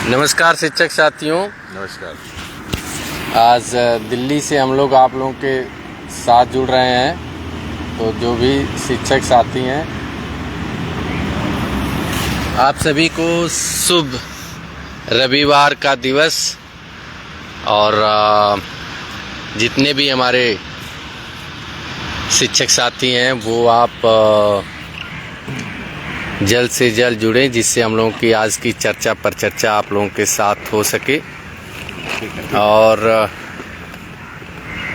नमस्कार शिक्षक साथियों। नमस्कार। आज दिल्ली से हम लोग आप लोगों के साथ जुड़ रहे हैं। तो जो भी शिक्षक साथी हैं, आप सभी को शुभ रविवार का दिवस। और जितने भी हमारे शिक्षक साथी हैं वो आप जल्द से जल्द जुड़ें, जिससे हम लोगों की आज की चर्चा पर चर्चा आप लोगों के साथ हो सके। और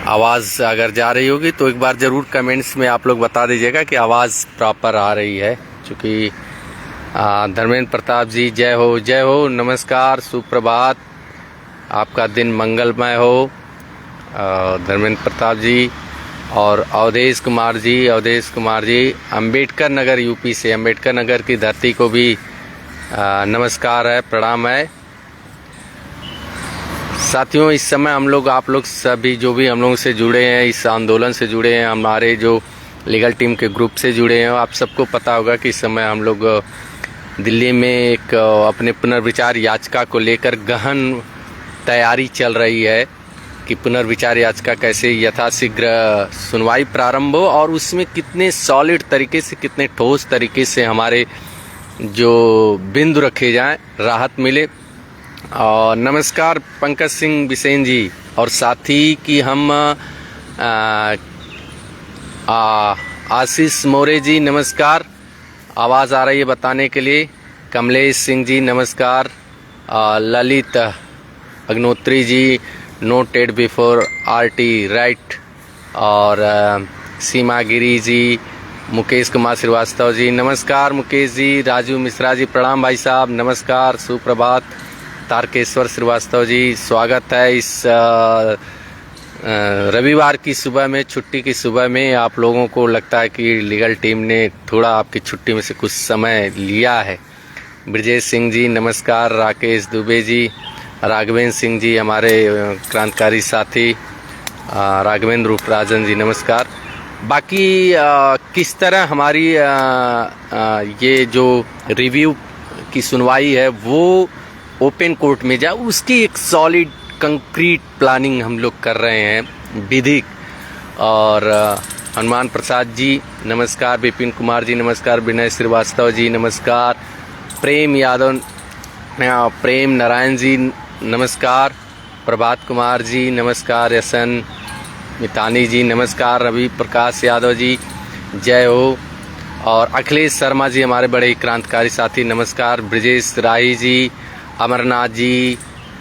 आवाज़ अगर जा रही होगी तो एक बार ज़रूर कमेंट्स में आप लोग बता दीजिएगा कि आवाज़ प्रॉपर आ रही है। चूँकि धर्मेंद्र प्रताप जी, जय हो, नमस्कार, सुप्रभात, आपका दिन मंगलमय हो। धर्मेंद्र प्रताप जी और अवधेश कुमार जी अंबेडकर नगर यूपी से, अंबेडकर नगर की धरती को भी नमस्कार है, प्रणाम है। साथियों, इस समय हम लोग आप लोग सभी जो भी हम लोगों से जुड़े हैं, इस आंदोलन से जुड़े हैं, हमारे जो लीगल टीम के ग्रुप से जुड़े हैं, आप सबको पता होगा कि इस समय हम लोग दिल्ली में एक अपने पुनर्विचार याचिका को लेकर गहन तैयारी चल रही है कि पुनर्विचार याचिका कैसे यथाशीघ्र सुनवाई प्रारंभ हो और उसमें कितने सॉलिड तरीके से, कितने ठोस तरीके से हमारे जो बिंदु रखे जाएं, राहत मिले। और नमस्कार पंकज सिंह बिसेन जी, और साथी कि हम आशीष मोरे जी, नमस्कार, आवाज़ आ रही है बताने के लिए। कमलेश सिंह जी, नमस्कार। ललित अग्नोत्री जी, नोटेड बिफोर आरटी, राइट। और सीमा गिरी जी, मुकेश कुमार श्रीवास्तव जी, नमस्कार मुकेश जी। राजू मिश्रा जी, प्रणाम भाई साहब, नमस्कार, सुप्रभात। तारकेश्वर श्रीवास्तव जी, स्वागत है इस रविवार की सुबह में, छुट्टी की सुबह में। आप लोगों को लगता है कि लीगल टीम ने थोड़ा आपकी छुट्टी में से कुछ समय लिया है। ब्रजेश सिंह जी, नमस्कार। राकेश दुबे जी, राघवेंद्र सिंह जी, हमारे क्रांतिकारी साथी, राघवेंद्र रूपराजन जी, नमस्कार। बाकी किस तरह हमारी ये जो रिव्यू की सुनवाई है वो ओपन कोर्ट में जाए, उसकी एक सॉलिड कंक्रीट प्लानिंग हम लोग कर रहे हैं, विधिक। और हनुमान प्रसाद जी, नमस्कार। विपिन कुमार जी, नमस्कार। विनय श्रीवास्तव जी, नमस्कार। प्रेम यादव, प्रेम नारायण जी, नमस्कार। प्रभात कुमार जी, नमस्कार। यशन मितानी जी, नमस्कार। रवि प्रकाश यादव जी, जय हो। और अखिलेश शर्मा जी, हमारे बड़े ही क्रांतिकारी साथी, नमस्कार। ब्रजेश राही जी, अमरनाथ जी,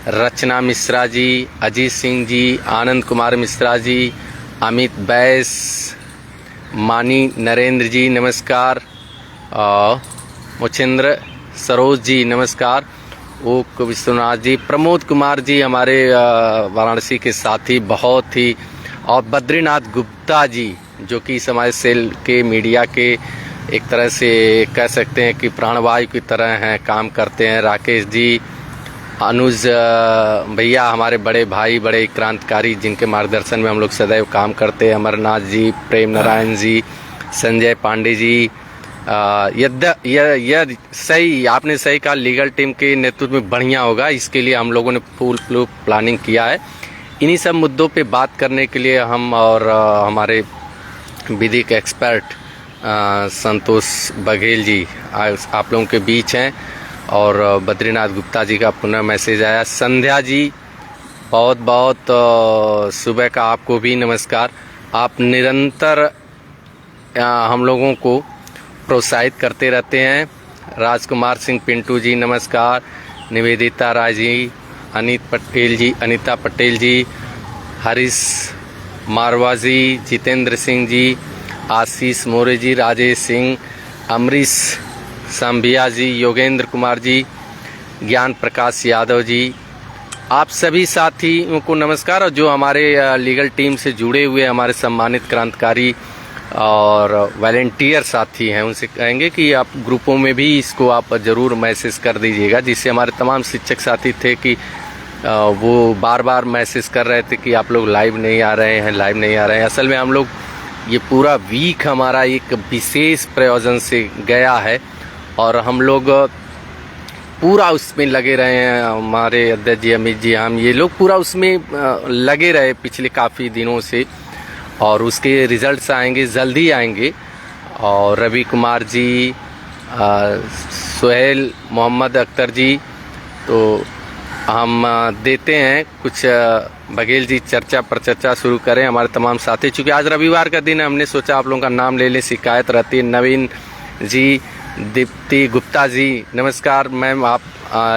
रचना मिश्रा जी, अजीत सिंह जी, आनंद कुमार मिश्रा जी, अमित बैस, मानी नरेंद्र जी, नमस्कार। मुचिंद्र सरोज जी, नमस्कार। ओक विश्वनाथ जी, प्रमोद कुमार जी, हमारे वाराणसी के साथी बहुत ही, और बद्रीनाथ गुप्ता जी, जो कि समाज सेल के मीडिया के एक तरह से कह सकते हैं कि प्राणवायु की तरह हैं, काम करते हैं। राकेश जी, अनुज भैया, हमारे बड़े भाई, बड़े क्रांतिकारी, जिनके मार्गदर्शन में हम लोग सदैव काम करते हैं। अमरनाथ जी, प्रेम नारायण जी, संजय पांडे जी। यह सही, आपने सही कहा, लीगल टीम के नेतृत्व में बढ़िया होगा। इसके लिए हम लोगों ने फुल प्लानिंग किया है। इन्हीं सब मुद्दों पे बात करने के लिए हम और हमारे विधिक एक्सपर्ट संतोष बघेल जी आप लोगों के बीच हैं। और बद्रीनाथ गुप्ता जी का पुनः मैसेज आया। संध्या जी, बहुत बहुत सुबह का आपको भी नमस्कार। आप निरंतर हम लोगों को प्रोत्साहित करते रहते हैं। राजकुमार सिंह पिंटू जी, नमस्कार। निवेदिता राय जी, अनीता पटेल जी, हरीश मारवा जी, जितेंद्र सिंह जी, आशीष मोरे जी, राजेश सिंह, अमरीश सांभिया जी, योगेंद्र कुमार जी, ज्ञान प्रकाश यादव जी, आप सभी साथियों को नमस्कार। और जो हमारे लीगल टीम से जुड़े हुए हमारे सम्मानित क्रांतिकारी और वॉलंटियर साथी हैं, उनसे कहेंगे कि आप ग्रुपों में भी इसको आप ज़रूर मैसेज कर दीजिएगा। जिससे हमारे तमाम शिक्षक साथी थे कि वो बार बार मैसेज कर रहे थे कि आप लोग लाइव नहीं आ रहे हैं। असल में हम लोग ये पूरा वीक हमारा एक विशेष प्रयोजन से गया है और हम लोग पूरा उसमें लगे रहे हैं। हमारे अध्यक्ष जी, अमित जी, हम ये लोग पूरा उसमें लगे रहे पिछले काफ़ी दिनों से, और उसके रिजल्ट्स आएंगे, जल्दी आएंगे। और रवि कुमार जी, सुहेल मोहम्मद अख्तर जी, तो हम देते हैं कुछ। बघेल जी चर्चा पर चर्चा शुरू करें, हमारे तमाम साथी। चूँकि आज रविवार का दिन है, हमने सोचा आप लोगों का नाम ले लें, शिकायत रहती है। नवीन जी, दीप्ति गुप्ता जी, नमस्कार मैम, आप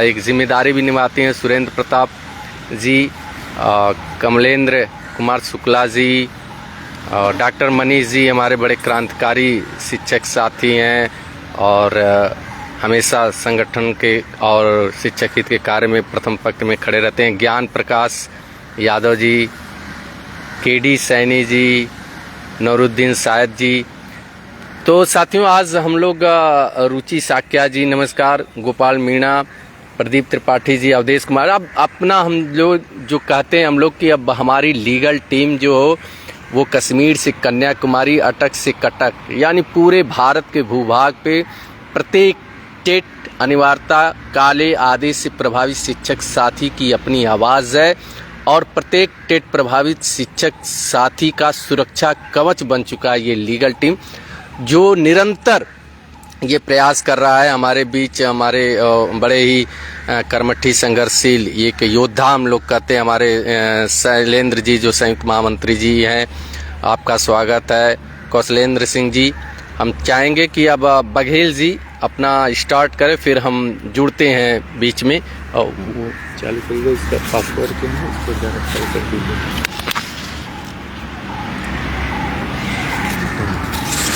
एक जिम्मेदारी भी निभाती हैं। सुरेंद्र प्रताप जी, कमलेंद्र कुमार शुक्ला जी, डॉक्टर मनीष जी, हमारे बड़े क्रांतिकारी शिक्षक साथी हैं और हमेशा संगठन के और शिक्षक हित के कार्य में प्रथम पंक्ति में खड़े रहते हैं। ज्ञान प्रकाश यादव जी, केडी सैनी जी, नौरुद्दीन सायद जी। तो साथियों, आज हम लोग रुचि साक्या जी, नमस्कार, गोपाल मीणा, प्रदीप त्रिपाठी जी, अवधेश कुमार। अब अपना हम लोग जो कहते हैं हम लोग कि अब हमारी लीगल टीम जो हो वो कश्मीर से कन्याकुमारी, अटक से कटक, यानी पूरे भारत के भूभाग पे प्रत्येक टेट अनिवार्यता काले आदेश से प्रभावित शिक्षक साथी की अपनी आवाज़ है, और प्रत्येक टेट प्रभावित शिक्षक साथी का सुरक्षा कवच बन चुका है ये लीगल टीम, जो निरंतर ये प्रयास कर रहा है। हमारे बीच हमारे बड़े ही कर्मठी संघर्षशील एक योद्धा हम लोग कहते हैं, हमारे शैलेंद्र जी जो संयुक्त महामंत्री जी हैं, आपका स्वागत है। कौशलेंद्र सिंह जी, हम चाहेंगे कि अब बघेल जी अपना स्टार्ट करें, फिर हम जुड़ते हैं बीच में। और वो चालू करिएगा, इसका पासवर्ड क्या है, इसको ज़रा चालू कर दीजिए।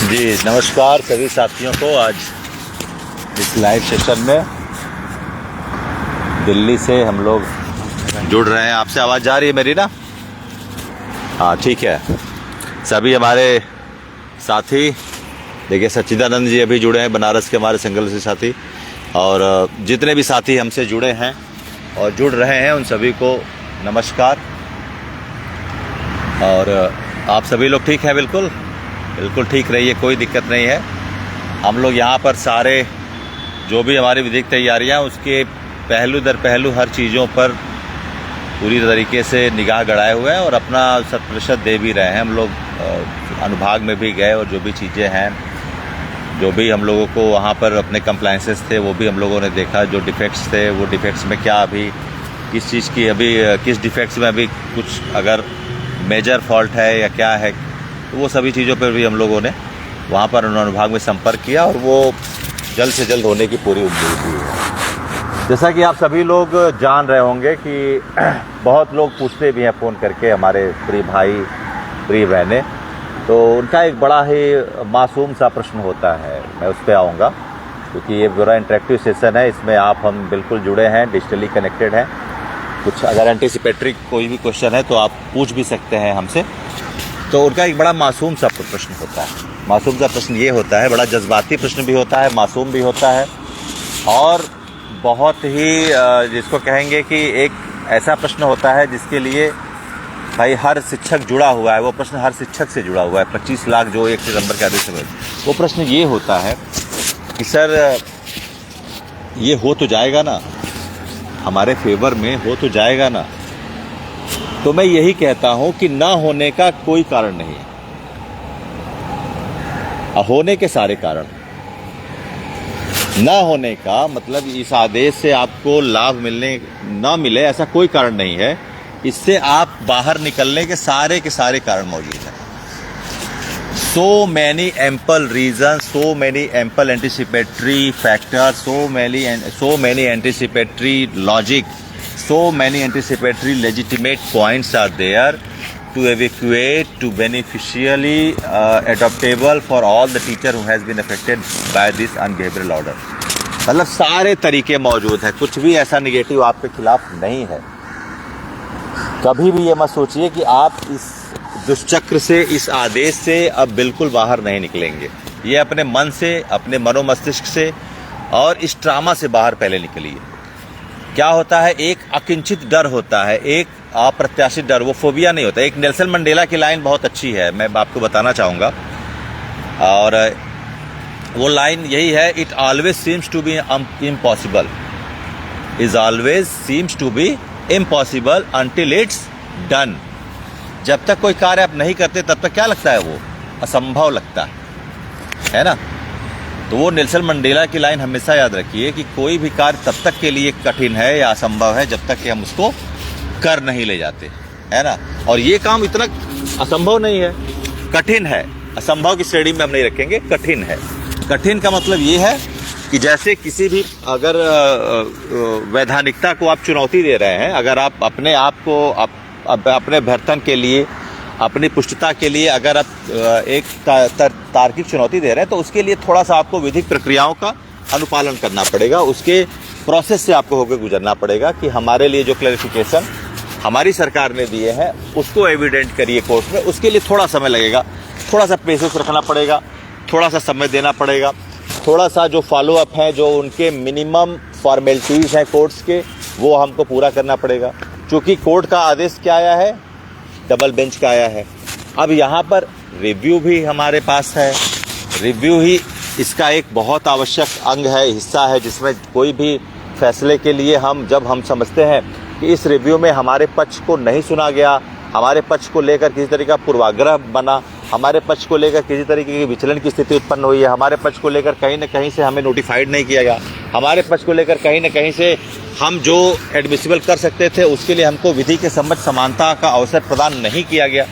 जी नमस्कार सभी साथियों को। आज इस लाइव सेशन में दिल्ली से हम लोग जुड़ रहे हैं। आपसे आवाज़ जा रही है मेरी ना? हाँ ठीक है। सभी हमारे साथी, देखिए सच्चिदानंद जी अभी जुड़े हैं, बनारस के हमारे संघर्ष से साथी, और जितने भी साथी हमसे जुड़े हैं और जुड़ रहे हैं उन सभी को नमस्कार। और आप सभी लोग ठीक हैं? बिल्कुल बिल्कुल ठीक रहिए, कोई दिक्कत नहीं है। हम लोग यहाँ पर सारे जो भी हमारी विधिक तैयारियाँ, उसके पहलू दर पहलू हर चीज़ों पर पूरी तरीके से निगाह गड़ाए हुए हैं और अपना 100% दे भी रहे हैं। हम लोग अनुभाग में भी गए और जो भी चीज़ें हैं, जो भी हम लोगों को वहाँ पर अपने कंप्लाइंसेस थे, वो भी हम लोगों ने देखा। जो डिफेक्ट्स थे, वो डिफेक्ट्स में क्या अभी किस चीज़ की अभी किस डिफेक्ट्स में अभी कुछ अगर मेजर फॉल्ट है या क्या है, तो वो सभी चीज़ों पर भी हम लोगों ने वहाँ पर अनुभाग में संपर्क किया और वो जल्द से जल्द होने की पूरी उम्मीद है। जैसा कि आप सभी लोग जान रहे होंगे कि बहुत लोग पूछते भी हैं फ़ोन करके, हमारे प्रिय भाई प्रिय बहनें, तो उनका एक बड़ा ही मासूम सा प्रश्न होता है। मैं उस पर आऊँगा क्योंकि ये पूरा इंटरेक्टिव सेशन है, इसमें आप हम बिल्कुल जुड़े हैं, डिजिटली कनेक्टेड हैं। कुछ अगर एंटीसिपेटरी कोई भी क्वेश्चन है तो आप पूछ भी सकते हैं हमसे। तो उनका एक बड़ा मासूम सा प्रश्न होता है। मासूम सा प्रश्न ये होता है, बड़ा जज्बाती प्रश्न भी होता है, मासूम भी होता है, और बहुत ही जिसको कहेंगे कि एक ऐसा प्रश्न होता है जिसके लिए भाई हर शिक्षक जुड़ा हुआ है। वो प्रश्न हर शिक्षक से जुड़ा हुआ है। 25 लाख जो 1 सितंबर के आदेश में, वो प्रश्न ये होता है कि सर ये हो तो जाएगा ना, हमारे फेवर में हो तो जाएगा ना? तो मैं यही कहता हूं कि ना होने का कोई कारण नहीं है, होने के सारे कारण। ना होने का मतलब इस आदेश से आपको लाभ मिलने ना मिले ऐसा कोई कारण नहीं है। इससे आप बाहर निकलने के सारे कारण मौजूद हैं। So many ample reasons, so many ample anticipatory factors, so many anticipatory logic, so many anticipatory legitimate points are there to evacuate, to beneficially adaptable for all the teacher who has been affected by this unbehavioral order. मतलब सारे तरीके मौजूद हैं, कुछ भी ऐसा negative आपके खिलाफ नहीं है। कभी भी ये मत सोचिए कि आप इस दुष्चक्र से, इस आदेश से अब बिल्कुल बाहर नहीं निकलेंगे। ये अपने मन से, अपने मनोमस्तिष्क से और इस ट्रामा से बाहर पहले निकलिए। क्या होता है, एक अकिंचित डर होता है, एक अप्रत्याशित डर, वो फोबिया नहीं होता। एक नेल्सन मंडेला की लाइन बहुत अच्छी है, मैं आपको बताना चाहूँगा, और वो लाइन यही है, it always seems to be impossible is always seems to be impossible until it's done. जब तक कोई कार्य आप नहीं करते तब तक क्या लगता है, वो असंभव लगता है ना। तो वो नेल्सन मंडेला की लाइन हमेशा याद रखिए कि कोई भी कार्य तब तक के लिए कठिन है या असंभव है जब तक कि हम उसको कर नहीं ले जाते, है ना। और ये काम इतना असंभव नहीं है, कठिन है। असंभव की श्रेणी में हम नहीं रखेंगे, कठिन है। कठिन का मतलब ये है कि जैसे किसी भी अगर वैधानिकता को आप चुनौती दे रहे हैं, अगर आप अपने आप को अपने अभ्यर्थन के लिए, अपनी पुष्टता के लिए अगर आप एक तार्किक चुनौती दे रहे हैं, तो उसके लिए थोड़ा सा आपको विधिक प्रक्रियाओं का अनुपालन करना पड़ेगा, उसके प्रोसेस से आपको होकर गुजरना पड़ेगा कि हमारे लिए जो क्लैरिफिकेशन हमारी सरकार ने दिए हैं उसको एविडेंट करिए कोर्ट में। उसके लिए थोड़ा समय लगेगा, थोड़ा सा पेशेंस रखना पड़ेगा, थोड़ा सा समय देना पड़ेगा, थोड़ा सा जो फॉलोअप है, जो उनके मिनिमम फॉर्मेलिटीज़ हैं कोर्ट्स के, वो हमको पूरा करना पड़ेगा। क्योंकि कोर्ट का आदेश क्या आया है, डबल बेंच का आया है। अब यहाँ पर रिव्यू भी हमारे पास है। रिव्यू ही इसका एक बहुत आवश्यक अंग है, हिस्सा है, जिसमें कोई भी फैसले के लिए जब हम समझते हैं कि इस रिव्यू में हमारे पक्ष को नहीं सुना गया, हमारे पक्ष को लेकर किसी तरीके का पूर्वाग्रह बना, हमारे पक्ष को लेकर किसी तरीके की विचलन की स्थिति उत्पन्न हुई है, हमारे पक्ष को लेकर कहीं न कहीं से हमें नोटिफाइड नहीं किया गया, हमारे पक्ष को लेकर कहीं न कहीं से हम जो एडमिसिबल कर सकते थे उसके लिए हमको विधि के सम्मत समानता का अवसर प्रदान नहीं किया गया,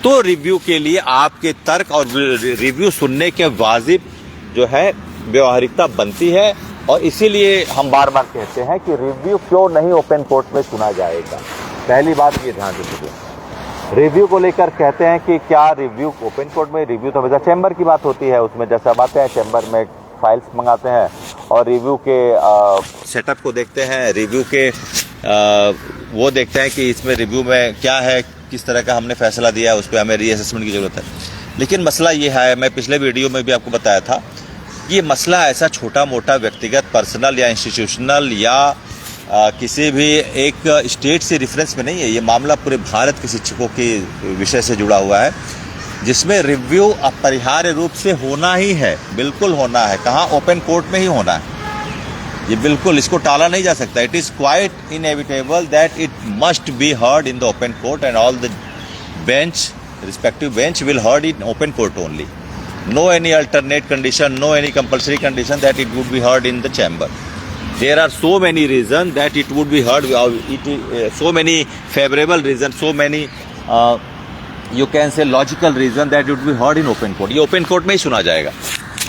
तो रिव्यू के लिए आपके तर्क और रिव्यू सुनने के वाजिब जो है व्यवहारिकता बनती है। और इसीलिए हम बार बार कहते हैं कि रिव्यू क्यों नहीं ओपन कोर्ट में सुना जाएगा। पहली बात ये ध्यान रखिए, रिव्यू को लेकर कहते हैं कि क्या रिव्यू ओपन कोर्ट में, रिव्यू तो हमेशा चैम्बर की बात होती है, उसमें जैसे हम आते हैं चैम्बर में फाइल्स मंगाते हैं और रिव्यू के सेटअप को देखते हैं, रिव्यू के वो देखते हैं कि इसमें रिव्यू में क्या है, किस तरह का हमने फैसला दिया, उस पर हमें रीअसेसमेंट की ज़रूरत है। लेकिन मसला ये है, मैं पिछले वीडियो में भी आपको बताया था, ये मसला ऐसा छोटा मोटा व्यक्तिगत पर्सनल या इंस्टीट्यूशनल या किसी भी एक स्टेट से रेफरेंस में नहीं है। ये मामला पूरे भारत के शिक्षकों के विषय से जुड़ा हुआ है, जिसमें रिव्यू अपरिहार्य रूप से होना ही है, बिल्कुल होना है। कहाँ, ओपन कोर्ट में ही होना है। ये बिल्कुल, इसको टाला नहीं जा सकता। It is quite inevitable that it must be heard in the open court and all the bench, respective bench will heard in open court only. No any alternate condition, no any compulsory condition that it would be heard in the chamber. There are so many reasons that it would be heard, so many favorable reasons, so many you can say logical reason that it would be heard in open court. ये open court में ही सुना जाएगा।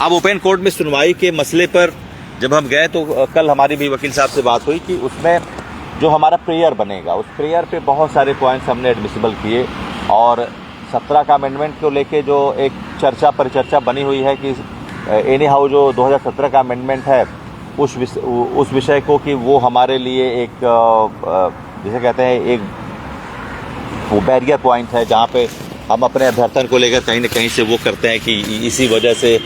अब open court में सुनवाई के मसले पर जब हम गए तो कल हमारी भी वकील साहब से बात हुई कि उसमें जो हमारा प्रेयर बनेगा, उस प्रेयर पे बहुत सारे पॉइंट्स हमने एडमिसिबल किए और 17 का अमेंडमेंट को लेके जो एक परिचर्चा बनी हुई है कि एनी हाउ जो 2017 का अमेंडमेंट है उस विषय को कि वो हमारे लिए एक जिसे कहते हैं एक वो बैरियर पॉइंट है, जहाँ पे हम अपने अभ्यर्थन को लेकर कहीं न कहीं से वो करते हैं कि इसी वजह से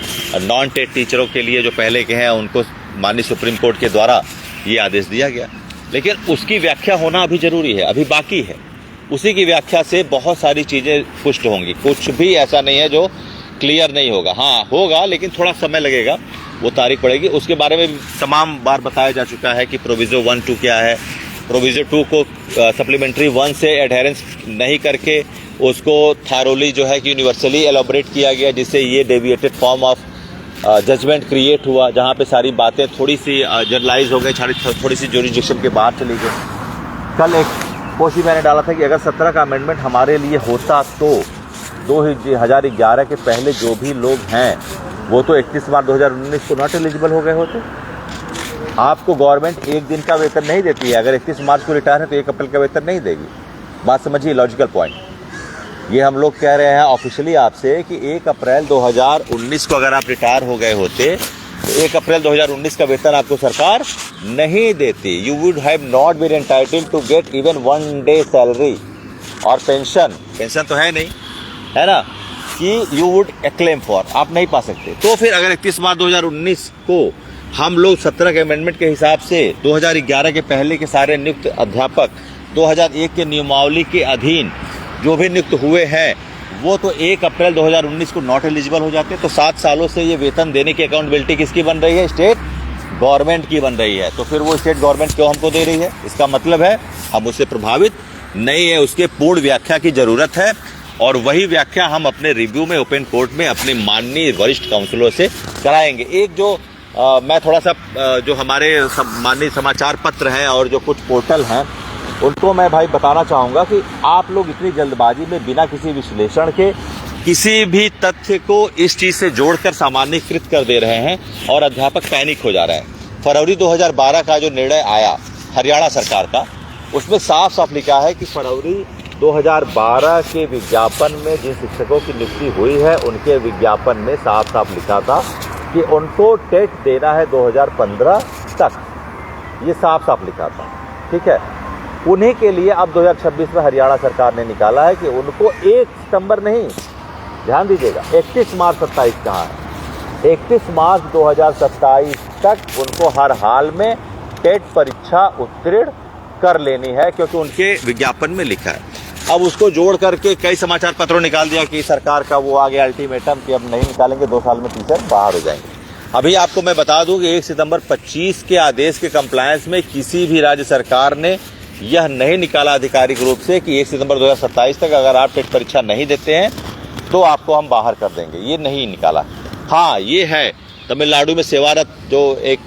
नॉन टेट टीचरों के लिए जो पहले के हैं उनको माननीय सुप्रीम कोर्ट के द्वारा ये आदेश दिया गया। लेकिन उसकी व्याख्या होना अभी ज़रूरी है, अभी बाकी है। उसी की व्याख्या से बहुत सारी चीज़ें पुष्ट होंगी। कुछ भी ऐसा नहीं है जो क्लियर नहीं होगा। हाँ, होगा, लेकिन थोड़ा समय लगेगा, वो तारीख पड़ेगी। उसके बारे में तमाम बार बताया जा चुका है कि प्रोविजो 1, 2 क्या है। प्रोविजो 2 को सप्लीमेंट्री 1 से एडहेरेंस नहीं करके उसको थारोली जो है कि यूनिवर्सली एलोबरेट किया गया, जिससे ये deviated form of judgement create हुआ, जहाँ पे सारी बातें थोड़ी सी जनरलाइज हो गई, थोड़ी सी जुरिडिक्शन के बाहर चली गई। कल एक पोस्ट मैंने डाला था कि अगर 17 का अमेंडमेंट हमारे लिए होता तो 2011 के पहले जो भी लोग हैं वो तो 31 मार्च 2019 को नॉट एलिजिबल हो गए होते। आपको गवर्नमेंट एक दिन का वेतन नहीं देती है, अगर 31 मार्च को रिटायर है तो 1 अप्रैल का वेतन नहीं देगी। बात समझिए, लॉजिकल पॉइंट। ये हम लोग कह रहे हैं ऑफिशियली आपसे कि 1 अप्रैल 2019 को अगर आप रिटायर हो गए होते तो 1 अप्रैल 2019 का वेतन आपको सरकार नहीं देती। You would have not been entitled to get even 1 day salary और पेंशन तो है नहीं, है ना, कि यू वुड क्लेम फॉर, आप नहीं पा सकते। तो फिर अगर 31 मार्च 2019 को हम लोग 17 के अमेंडमेंट के हिसाब से 2011 के पहले के सारे नियुक्त अध्यापक 2001 के नियमावली के अधीन जो भी नियुक्त हुए हैं वो तो 1 अप्रैल 2019 को नॉट एलिजिबल हो जाते। तो 7 सालों से ये वेतन देने की अकाउंटेबिलिटी किसकी बन रही है? स्टेट गवर्नमेंट की बन रही है, तो फिर वो स्टेट गवर्नमेंट क्यों हमको दे रही है? इसका मतलब है हम उससे प्रभावित नहीं है, उसके पूर्ण व्याख्या की जरूरत है। और वही व्याख्या हम अपने रिव्यू में ओपन कोर्ट में अपने माननीय वरिष्ठ काउंसिलों से कराएंगे। एक जो मैं थोड़ा सा जो हमारे माननीय समाचार पत्र हैं और जो कुछ पोर्टल हैं उनको मैं भाई बताना चाहूँगा कि आप लोग इतनी जल्दबाजी में बिना किसी विश्लेषण के किसी भी तथ्य को इस चीज़ से जोड़कर सामान्यीकृत कर दे रहे हैं और अध्यापक पैनिक हो जा रहे हैं। फरवरी 2012 का जो निर्णय आया हरियाणा सरकार का, उसमें साफ साफ लिखा है कि फरवरी 2012 के विज्ञापन में जिन शिक्षकों की नियुक्ति हुई है उनके विज्ञापन में साफ साफ लिखा था कि उनको टेट देना है 2015 तक, ये साफ साफ लिखा था। ठीक है, उन्हीं के लिए अब 2026 में हरियाणा सरकार ने निकाला है कि उनको 1 सितंबर नहीं, ध्यान दीजिएगा, 31 मार्च 27 कहाँ है, 31 मार्च 2027 तक उनको हर हाल में टेट परीक्षा उत्तीर्ण कर लेनी है, क्योंकि उनके विज्ञापन में लिखा है। अब उसको जोड़ करके कई समाचार पत्रों ने निकाल दिया कि सरकार का वो आ गया अल्टीमेटम कि अब नहीं निकालेंगे, 2 साल में टीचर बाहर हो जाएंगे। अभी आपको मैं बता दूं कि 1 सितंबर 25 के आदेश के कंप्लायंस में किसी भी राज्य सरकार ने यह नहीं निकाला आधिकारिक रूप से कि 1 सितंबर 2027 तक अगर आप टेट परीक्षा नहीं देते हैं तो आपको हम बाहर कर देंगे, ये नहीं निकाला। हाँ, ये है तमिलनाडु में सेवारत जो एक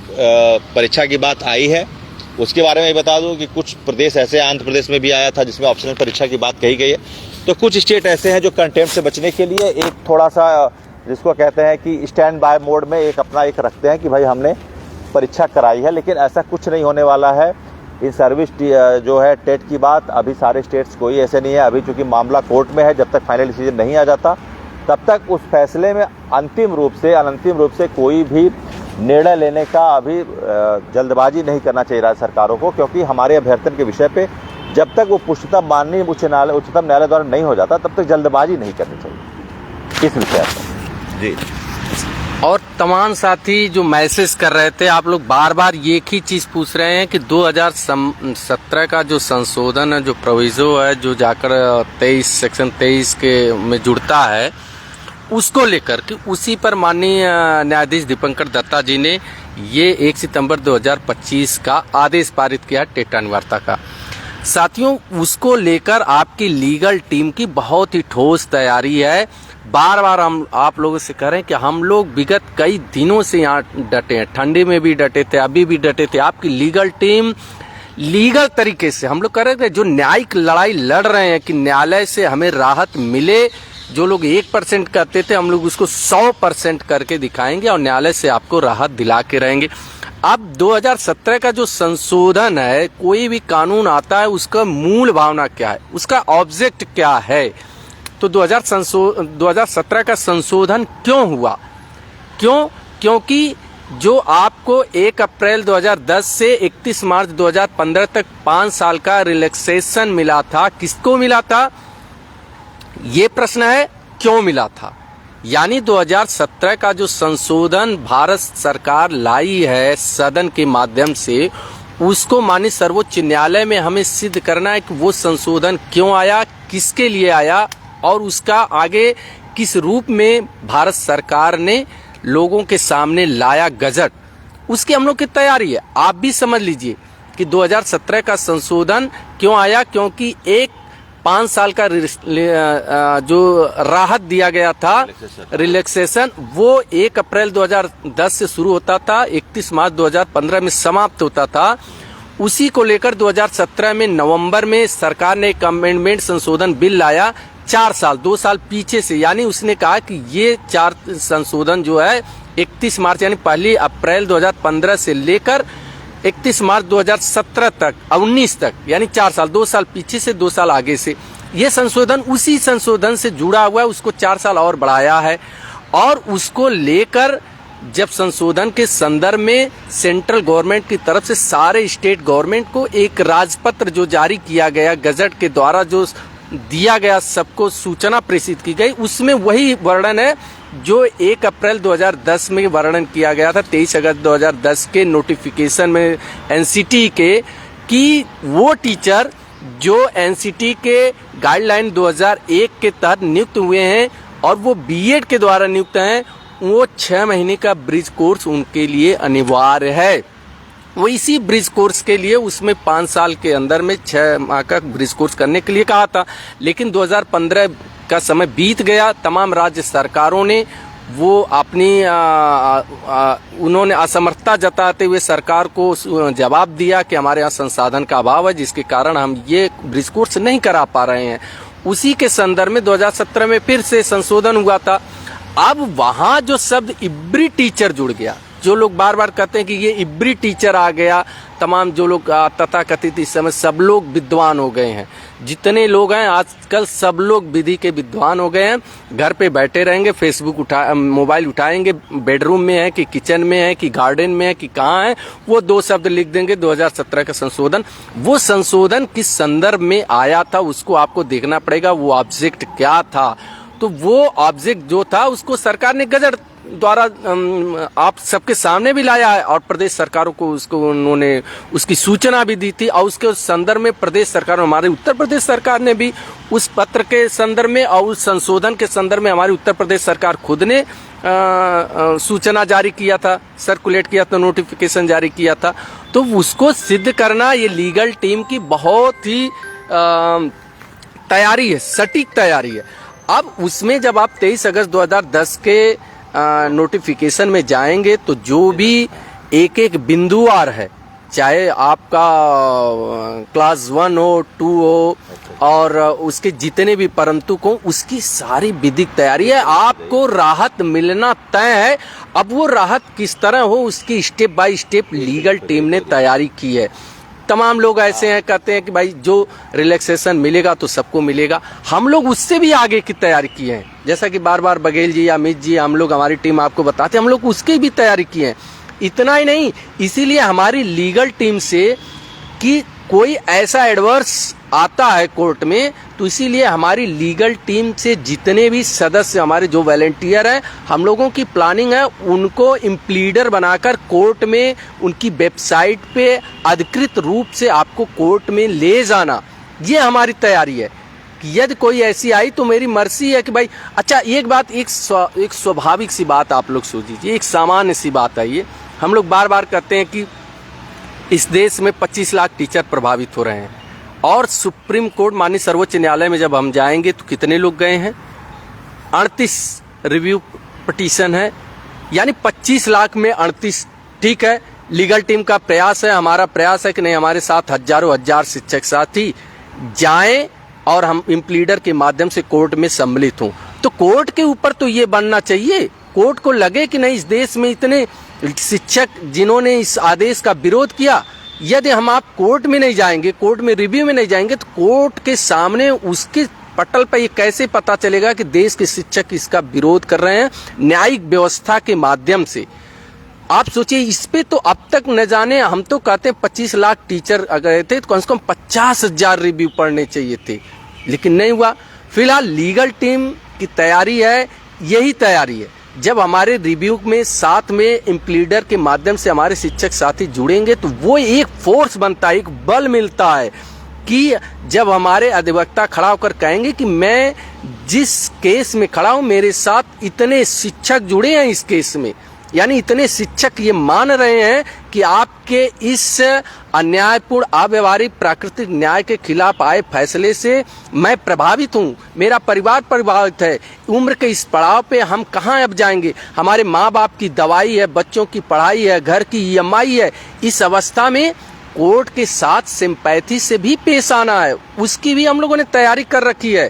परीक्षा की बात आई है, उसके बारे में बता दूं कि कुछ प्रदेश ऐसे, आंध्र प्रदेश में भी आया था जिसमें ऑप्शनल परीक्षा की बात कही गई है। तो कुछ स्टेट ऐसे हैं जो कंटेम्प्ट से बचने के लिए एक थोड़ा सा, जिसको कहते हैं कि स्टैंड बाय मोड में एक अपना एक रखते हैं कि भाई हमने परीक्षा कराई है, लेकिन ऐसा कुछ नहीं होने वाला है। इन सर्विस जो है टेट की बात, अभी सारे स्टेट्स कोई ऐसे नहीं है। अभी चूंकि मामला कोर्ट में है, जब तक फाइनल डिसीजन नहीं आ जाता तब तक उस फैसले में अंतिम रूप से कोई भी निर्णय लेने का अभी जल्दबाजी नहीं करना चाहिए राज्य सरकारों को, क्योंकि हमारे अभ्यर्थन के विषय पे जब तक वो पुष्टता माननीय उच्चतम न्यायालय द्वारा नहीं हो जाता तब तक जल्दबाजी नहीं करनी चाहिए इस विषय पर। जी, और तमाम साथी जो मैसेज कर रहे थे, आप लोग बार बार एक ही चीज पूछ रहे हैं कि 2017 का जो संशोधन है, जो प्रोविजो है, जो जाकर 23 सेक्शन 23 के में जुड़ता है, उसको लेकर के उसी पर माननीय न्यायाधीश दीपंकर दत्ता जी ने ये 1 सितंबर 2025 का आदेश पारित किया टेट अनिवार्यता का। साथियों, उसको लेकर आपकी लीगल टीम की बहुत ही ठोस तैयारी है। बार बार हम आप लोगों से कह रहे हैं कि हम लोग विगत कई दिनों से यहाँ डटे हैं, ठंडी में भी डटे थे, अभी भी डटे थे। आपकी लीगल टीम लीगल तरीके से, हम लोग कह रहे थे जो न्यायिक लड़ाई लड़ रहे हैं कि न्यायालय से हमें राहत मिले, जो लोग 1% करते थे हम लोग उसको 100% करके दिखाएंगे और न्यायालय से आपको राहत दिला के रहेंगे। अब 2017 का जो संशोधन है, कोई भी कानून आता है उसका मूल भावना क्या है, उसका ऑब्जेक्ट क्या है। तो 2017 का संशोधन क्यों हुआ? क्योंकि जो आपको 1 अप्रैल 2010 से 31 मार्च 2015 तक 5 साल का रिलैक्सेशन मिला था, किसको मिला था? ये प्रश्न है, क्यों मिला था? यानी 2017 का जो संशोधन भारत सरकार लाई है सदन के माध्यम से, उसको माननीय सर्वोच्च न्यायालय में हमें सिद्ध करना है कि वो संशोधन क्यों आया, किसके लिए आया और उसका आगे किस रूप में भारत सरकार ने लोगों के सामने लाया गजट, उसकी हम लोग की तैयारी है। आप भी समझ लीजिए कि 2017 का संशोधन क्यों आया, क्योंकि एक 5 साल का जो राहत दिया गया था, रिलैक्सेशन, वो 1 अप्रैल 2010 से शुरू होता था, 31 मार्च 2015 में समाप्त होता था। उसी को लेकर 2017 में नवंबर में सरकार ने एक अमेंडमेंट संशोधन बिल लाया, 4 साल 2 साल पीछे से। यानी उसने कहा कि ये 4 संशोधन जो है 31 मार्च यानी 1 अप्रैल 2015 से लेकर 31 मार्च 2017 तक, 19 तक, यानी 4 साल, 2 साल पीछे से 2 साल आगे से ये संशोधन उसी संशोधन से जुड़ा हुआ है, उसको 4 साल और बढ़ाया है। और उसको लेकर जब संशोधन के संदर्भ में सेंट्रल गवर्नमेंट की तरफ से सारे स्टेट गवर्नमेंट को एक राजपत्र जो जारी किया गया, गजट के द्वारा जो दिया गया, सबको सूचना प्रेषित की गई, उसमें वही वर्णन है जो 1 अप्रैल 2010 में वर्णन किया गया था, 23 अगस्त 2010 के नोटिफिकेशन में एनसीटी के, कि वो टीचर जो एनसीटी के गाइडलाइन 2001 के तहत नियुक्त हुए हैं और वो बीएड के द्वारा नियुक्त हैं, वो 6 महीने का ब्रिज कोर्स उनके लिए अनिवार्य है। वो इसी ब्रिज कोर्स के लिए उसमें 5 साल के अंदर में 6 माह का ब्रिज कोर्स करने के लिए कहा था, लेकिन 2015 का समय बीत गया। तमाम राज्य सरकारों ने वो अपनी उन्होंने असमर्थता जताते हुए सरकार को जवाब दिया कि हमारे यहाँ संसाधन का अभाव है, जिसके कारण हम ये ब्रिज कोर्स नहीं करा पा रहे हैं। उसी के संदर्भ में 2017 में फिर से संशोधन हुआ था। अब वहां जो शब्द इब्री टीचर जुड़ गया, जो लोग बार बार कहते हैं कि ये इब्री टीचर आ गया, तमाम जो लोग तथाकथित इस समय सब लोग विद्वान हो गए हैं। जितने लोग हैं आजकल सब लोग विधि के विद्वान हो गए हैं। घर पे बैठे रहेंगे, फेसबुक मोबाइल उठाएंगे, बेडरूम में है कि किचन में है कि गार्डन में है कि कहाँ है, वो 2 शब्द लिख देंगे 2017 का संशोधन। वो संशोधन किस संदर्भ में आया था उसको आपको देखना पड़ेगा, वो ऑब्जेक्ट क्या था। तो वो ऑब्जेक्ट जो था उसको सरकार ने गजट द्वारा आप सबके सामने भी लाया है और प्रदेश सरकारों को उसको उन्होंने उसकी सूचना भी दी थी। और उसके संदर्भ में प्रदेश सरकार, हमारे उत्तर प्रदेश सरकार ने भी उस पत्र के संदर्भ में और उस संशोधन के संदर्भ में हमारी उत्तर प्रदेश सरकार खुद ने सूचना जारी किया था, सर्कुलेट किया था, नोटिफिकेशन जारी किया था। तो उसको सिद्ध करना ये लीगल टीम की बहुत ही तैयारी है, सटीक तैयारी है। अब उसमें जब आप 23 अगस्त 2010 के नोटिफिकेशन में जाएंगे तो जो भी एक एक बिंदुवार है, चाहे आपका क्लास 1 हो, 2 हो और उसके जितने भी परंतु को, उसकी सारी विधिक तैयारी है। आपको राहत मिलना तय है। अब वो राहत किस तरह हो उसकी step by step legal team ने तैयारी की है। तमाम लोग ऐसे हैं कहते हैं कि भाई जो रिलैक्सेशन मिलेगा तो सबको मिलेगा। हम लोग उससे भी आगे की तैयारी किए हैं, जैसा कि बार बार बघेल जी, अमित जी, हम लोग हमारी टीम आपको बताते हैं, हम लोग उसकी भी तैयारी किए हैं। इतना ही नहीं, इसीलिए हमारी लीगल टीम से कि कोई ऐसा एडवर्स आता है कोर्ट में, तो इसीलिए हमारी लीगल टीम से जितने भी सदस्य हमारे जो वॉलंटियर हैं, हम लोगों की प्लानिंग है उनको इम्प्लीडर बनाकर कोर्ट में उनकी वेबसाइट पे अधिकृत रूप से आपको कोर्ट में ले जाना, ये हमारी तैयारी है। कि यदि कोई ऐसी आई तो मेरी मर्जी है कि भाई अच्छा, एक बात, एक स्वाभाविक सी बात आप लोग सोचिए, एक सामान्य सी बात है ये। हम लोग बार बार कहते हैं कि इस देश में 25 लाख टीचर प्रभावित हो रहे हैं और सुप्रीम कोर्ट माननीय सर्वोच्च न्यायालय में जब हम जाएंगे तो कितने लोग गए हैं? 38 रिव्यू पिटीशन है, यानी 25 लाख में 38। ठीक है, लीगल टीम का प्रयास है, हमारा प्रयास है कि नहीं, हमारे साथ हजारों हजार शिक्षक साथी जाएं और हम इम्प्लीडर के माध्यम से कोर्ट में सम्मिलित हों। तो कोर्ट के ऊपर तो ये बनना चाहिए, कोर्ट को लगे कि नहीं, इस देश में इतने शिक्षक जिन्होंने इस आदेश का विरोध किया, यदि हम आप कोर्ट में नहीं जाएंगे, कोर्ट में रिव्यू में नहीं जाएंगे, तो कोर्ट के सामने उसके पटल पर ये कैसे पता चलेगा कि देश के शिक्षक इसका विरोध कर रहे हैं न्यायिक व्यवस्था के माध्यम से। आप सोचिए, इस पे तो अब तक न जाने, हम तो कहते हैं 25 लाख टीचर अगर थे तो कम से कम 50,000 रिव्यू पढ़ने चाहिए थे, लेकिन नहीं हुआ। फिलहाल लीगल टीम की तैयारी है, यही तैयारी है। जब हमारे रिव्यू में साथ में इम्प्लीडर के माध्यम से हमारे शिक्षक साथी जुड़ेंगे तो वो एक फोर्स बनता है, एक बल मिलता है कि जब हमारे अधिवक्ता खड़ा होकर कहेंगे कि मैं जिस केस में खड़ा हूं, मेरे साथ इतने शिक्षक जुड़े हैं इस केस में, यानी इतने शिक्षक ये मान रहे हैं कि आपके इस अन्यायपूर्ण, अव्यवहारिक, प्राकृतिक न्याय के खिलाफ आए फैसले से मैं प्रभावित हूँ, मेरा परिवार प्रभावित है, उम्र के इस पड़ाव पे हम कहाँ अब जाएंगे, हमारे माँ बाप की दवाई है, बच्चों की पढ़ाई है, घर की EMI है। इस अवस्था में कोर्ट के साथ सिंपैथी से भी पेश आना है, उसकी भी हम लोगों ने तैयारी कर रखी है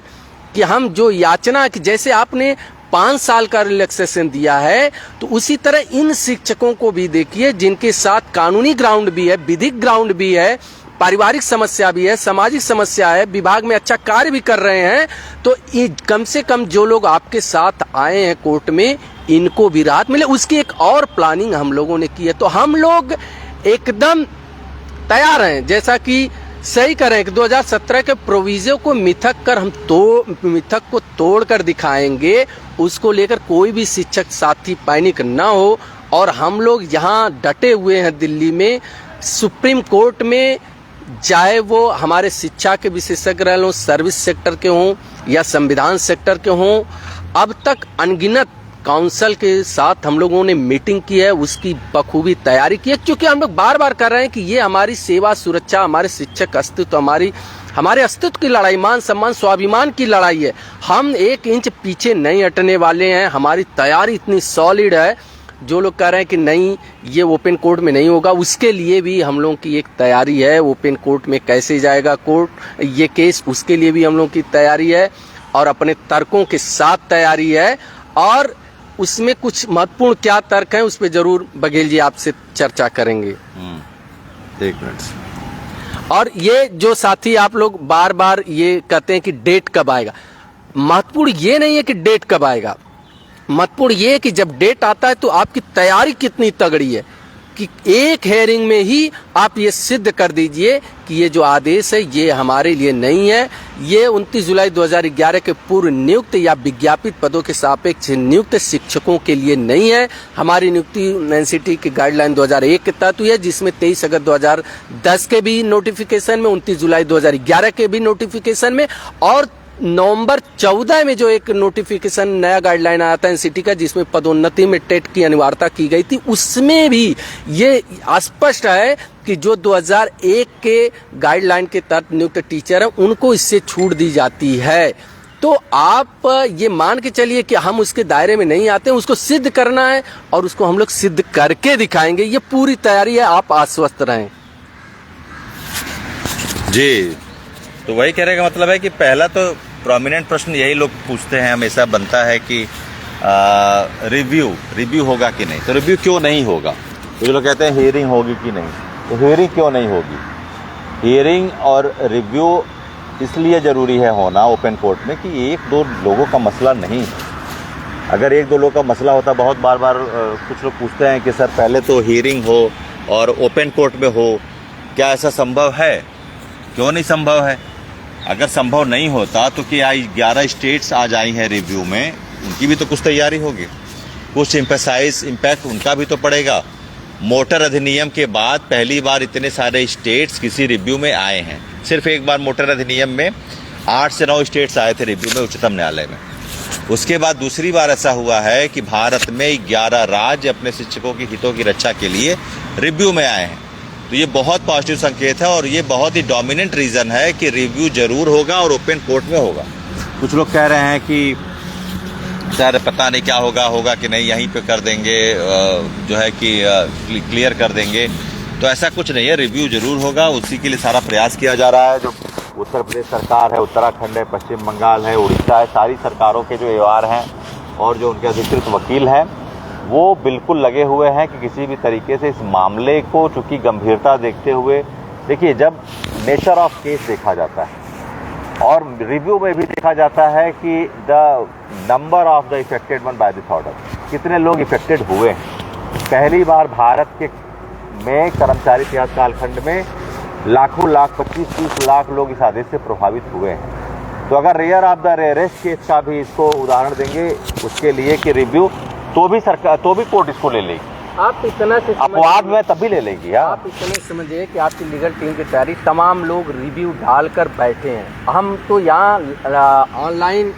कि हम जो याचना, कि जैसे आपने 5 साल का रिलैक्सेशन दिया है, तो उसी तरह इन शिक्षकों को भी देखिए जिनके साथ कानूनी ग्राउंड भी है, विधिक ग्राउंड भी है, पारिवारिक समस्या भी है, सामाजिक समस्या है, विभाग में अच्छा कार्य भी कर रहे हैं। तो कम से कम जो लोग आपके साथ आए हैं कोर्ट में, इनको भी राहत मिले, उसकी एक और प्लानिंग हम लोगों ने की है। तो हम लोग एकदम तैयार हैं, जैसा कि सही करें कि 2017 के प्रोविजन को मिथक को तोड़कर दिखाएंगे, उसको लेकर कोई भी शिक्षक साथी पैनिक ना हो। और हम लोग यहाँ डटे हुए हैं दिल्ली में, सुप्रीम कोर्ट में, चाहे वो हमारे शिक्षा के विशेषज्ञ रह, सर्विस सेक्टर के हों या संविधान सेक्टर के हों, अब तक अनगिनत काउंसिल के साथ हम लोगों ने मीटिंग की है, उसकी बखूबी तैयारी की है, क्योंकि हम लोग बार बार कर रहे हैं कि ये हमारी सेवा सुरक्षा, हमारे शिक्षक अस्तित्व, हमारे अस्तित्व की लड़ाई, मान सम्मान स्वाभिमान की लड़ाई है। हम 1 इंच पीछे नहीं हटने वाले हैं। हमारी तैयारी इतनी सॉलिड है। जो लोग कह रहे हैं कि नहीं ये ओपन कोर्ट में नहीं होगा, उसके लिए भी हम लोगों की एक तैयारी है। ओपन कोर्ट में कैसे जाएगा कोर्ट ये केस, उसके लिए भी हम लोगों की तैयारी है और अपने तर्कों के साथ तैयारी है। और उसमें कुछ महत्वपूर्ण क्या तर्क हैं उस पर जरूर बघेल जी आपसे चर्चा करेंगे। 1 मिनट। और ये जो साथी आप लोग बार बार ये कहते हैं कि डेट कब आएगा, महत्वपूर्ण ये नहीं है कि डेट कब आएगा, महत्वपूर्ण ये है कि जब डेट आता है तो आपकी तैयारी कितनी तगड़ी है कि एक हेयरिंग में ही आप ये सिद्ध कर दीजिए कि ये जो आदेश है ये हमारे लिए नहीं है, ये 29 जुलाई 2011 के पूर्व नियुक्त या विज्ञापित पदों के सापेक्ष नियुक्त शिक्षकों के लिए नहीं है। हमारी नियुक्ति एनसीटी की गाइडलाइन 2001 के तहत हुई है, जिसमें 23 अगस्त 2010 के भी नोटिफिकेशन में, 29 जुलाई 2011 के भी नोटिफिकेशन में और नवंबर 14 में जो एक नोटिफिकेशन नया गाइडलाइन आया था एनसीटी का, जिसमें पदोन्नति में टेट की अनिवार्यता की गई थी, उसमें भी ये स्पष्ट है कि जो 2001 के गाइडलाइन के तहत नियुक्त टीचर है उनको इससे छूट दी जाती है। तो आप ये मान के चलिए कि हम उसके दायरे में नहीं आते हैं, उसको सिद्ध करना है और उसको हम लोग सिद्ध करके दिखाएंगे। ये पूरी तैयारी है, आप आश्वस्त रहें। जी, तो वही कहने का मतलब है कि पहला तो प्रोमिनेंट प्रश्न यही लोग पूछते हैं, हमेशा बनता है कि रिव्यू होगा कि नहीं। तो रिव्यू क्यों नहीं होगा? तो ये लोग कहते हैं हियरिंग होगी कि नहीं, तो हियरिंग क्यों नहीं होगी? हियरिंग और रिव्यू इसलिए ज़रूरी है होना ओपन कोर्ट में कि 1-2 लोगों का मसला नहीं है। अगर 1-2 लोगों का मसला होता, बहुत बार कुछ लोग पूछते हैं कि सर पहले तो हियरिंग हो और ओपन कोर्ट में हो, क्या ऐसा संभव है? क्यों नहीं संभव है? अगर संभव नहीं होता तो क्या 11 स्टेट्स आज आई हैं रिव्यू में, उनकी भी तो कुछ तैयारी होगी, कुछ इम्पैक्ट उनका भी तो पड़ेगा। मोटर अधिनियम के बाद पहली बार इतने सारे स्टेट्स किसी रिव्यू में आए हैं। सिर्फ एक बार मोटर अधिनियम में 8 से 9 स्टेट्स आए थे रिव्यू में उच्चतम न्यायालय में। उसके बाद दूसरी बार ऐसा हुआ है कि भारत में 11 राज्य अपने शिक्षकों की हितों की रक्षा के लिए रिव्यू में आए हैं। तो ये बहुत पॉजिटिव संकेत है और ये बहुत ही डोमिनेंट रीज़न है कि रिव्यू जरूर होगा और ओपन कोर्ट में होगा। कुछ लोग कह रहे हैं कि सर पता नहीं क्या होगा कि नहीं, यहीं पे कर देंगे, जो है कि क्लियर कर देंगे। तो ऐसा कुछ नहीं है, रिव्यू जरूर होगा, उसी के लिए सारा प्रयास किया जा रहा है। जो उत्तर प्रदेश सरकार है, उत्तराखंड है, पश्चिम बंगाल है, उड़ीसा है, सारी सरकारों के जो एवार हैं और जो उनके अधिकृत वकील हैं वो बिल्कुल लगे हुए हैं कि किसी भी तरीके से इस मामले को, चूँकि गंभीरता देखते हुए, देखिए जब नेचर ऑफ केस देखा जाता है और रिव्यू में भी देखा जाता है कि the number of the affected one by this order, कितने लोग इफेक्टेड हुए हैं। पहली बार भारत के में कर्मचारी इतिहास कालखंड में लाखों लाख 25-30 लाख लोग इस आदेश से प्रभावित हुए हैं। तो अगर rare of the rarest case का भी इसको उदाहरण देंगे उसके लिए कि रिव्यू, तो भी कोर्ट इसको ले लेगी। आप इतना से अपवाद में तभी ले लेगी। आप इतने समझिए कि आपकी लीगल टीम की तैयारी, तमाम लोग रिव्यू डालकर बैठे हैं। हम तो यहाँ ऑनलाइन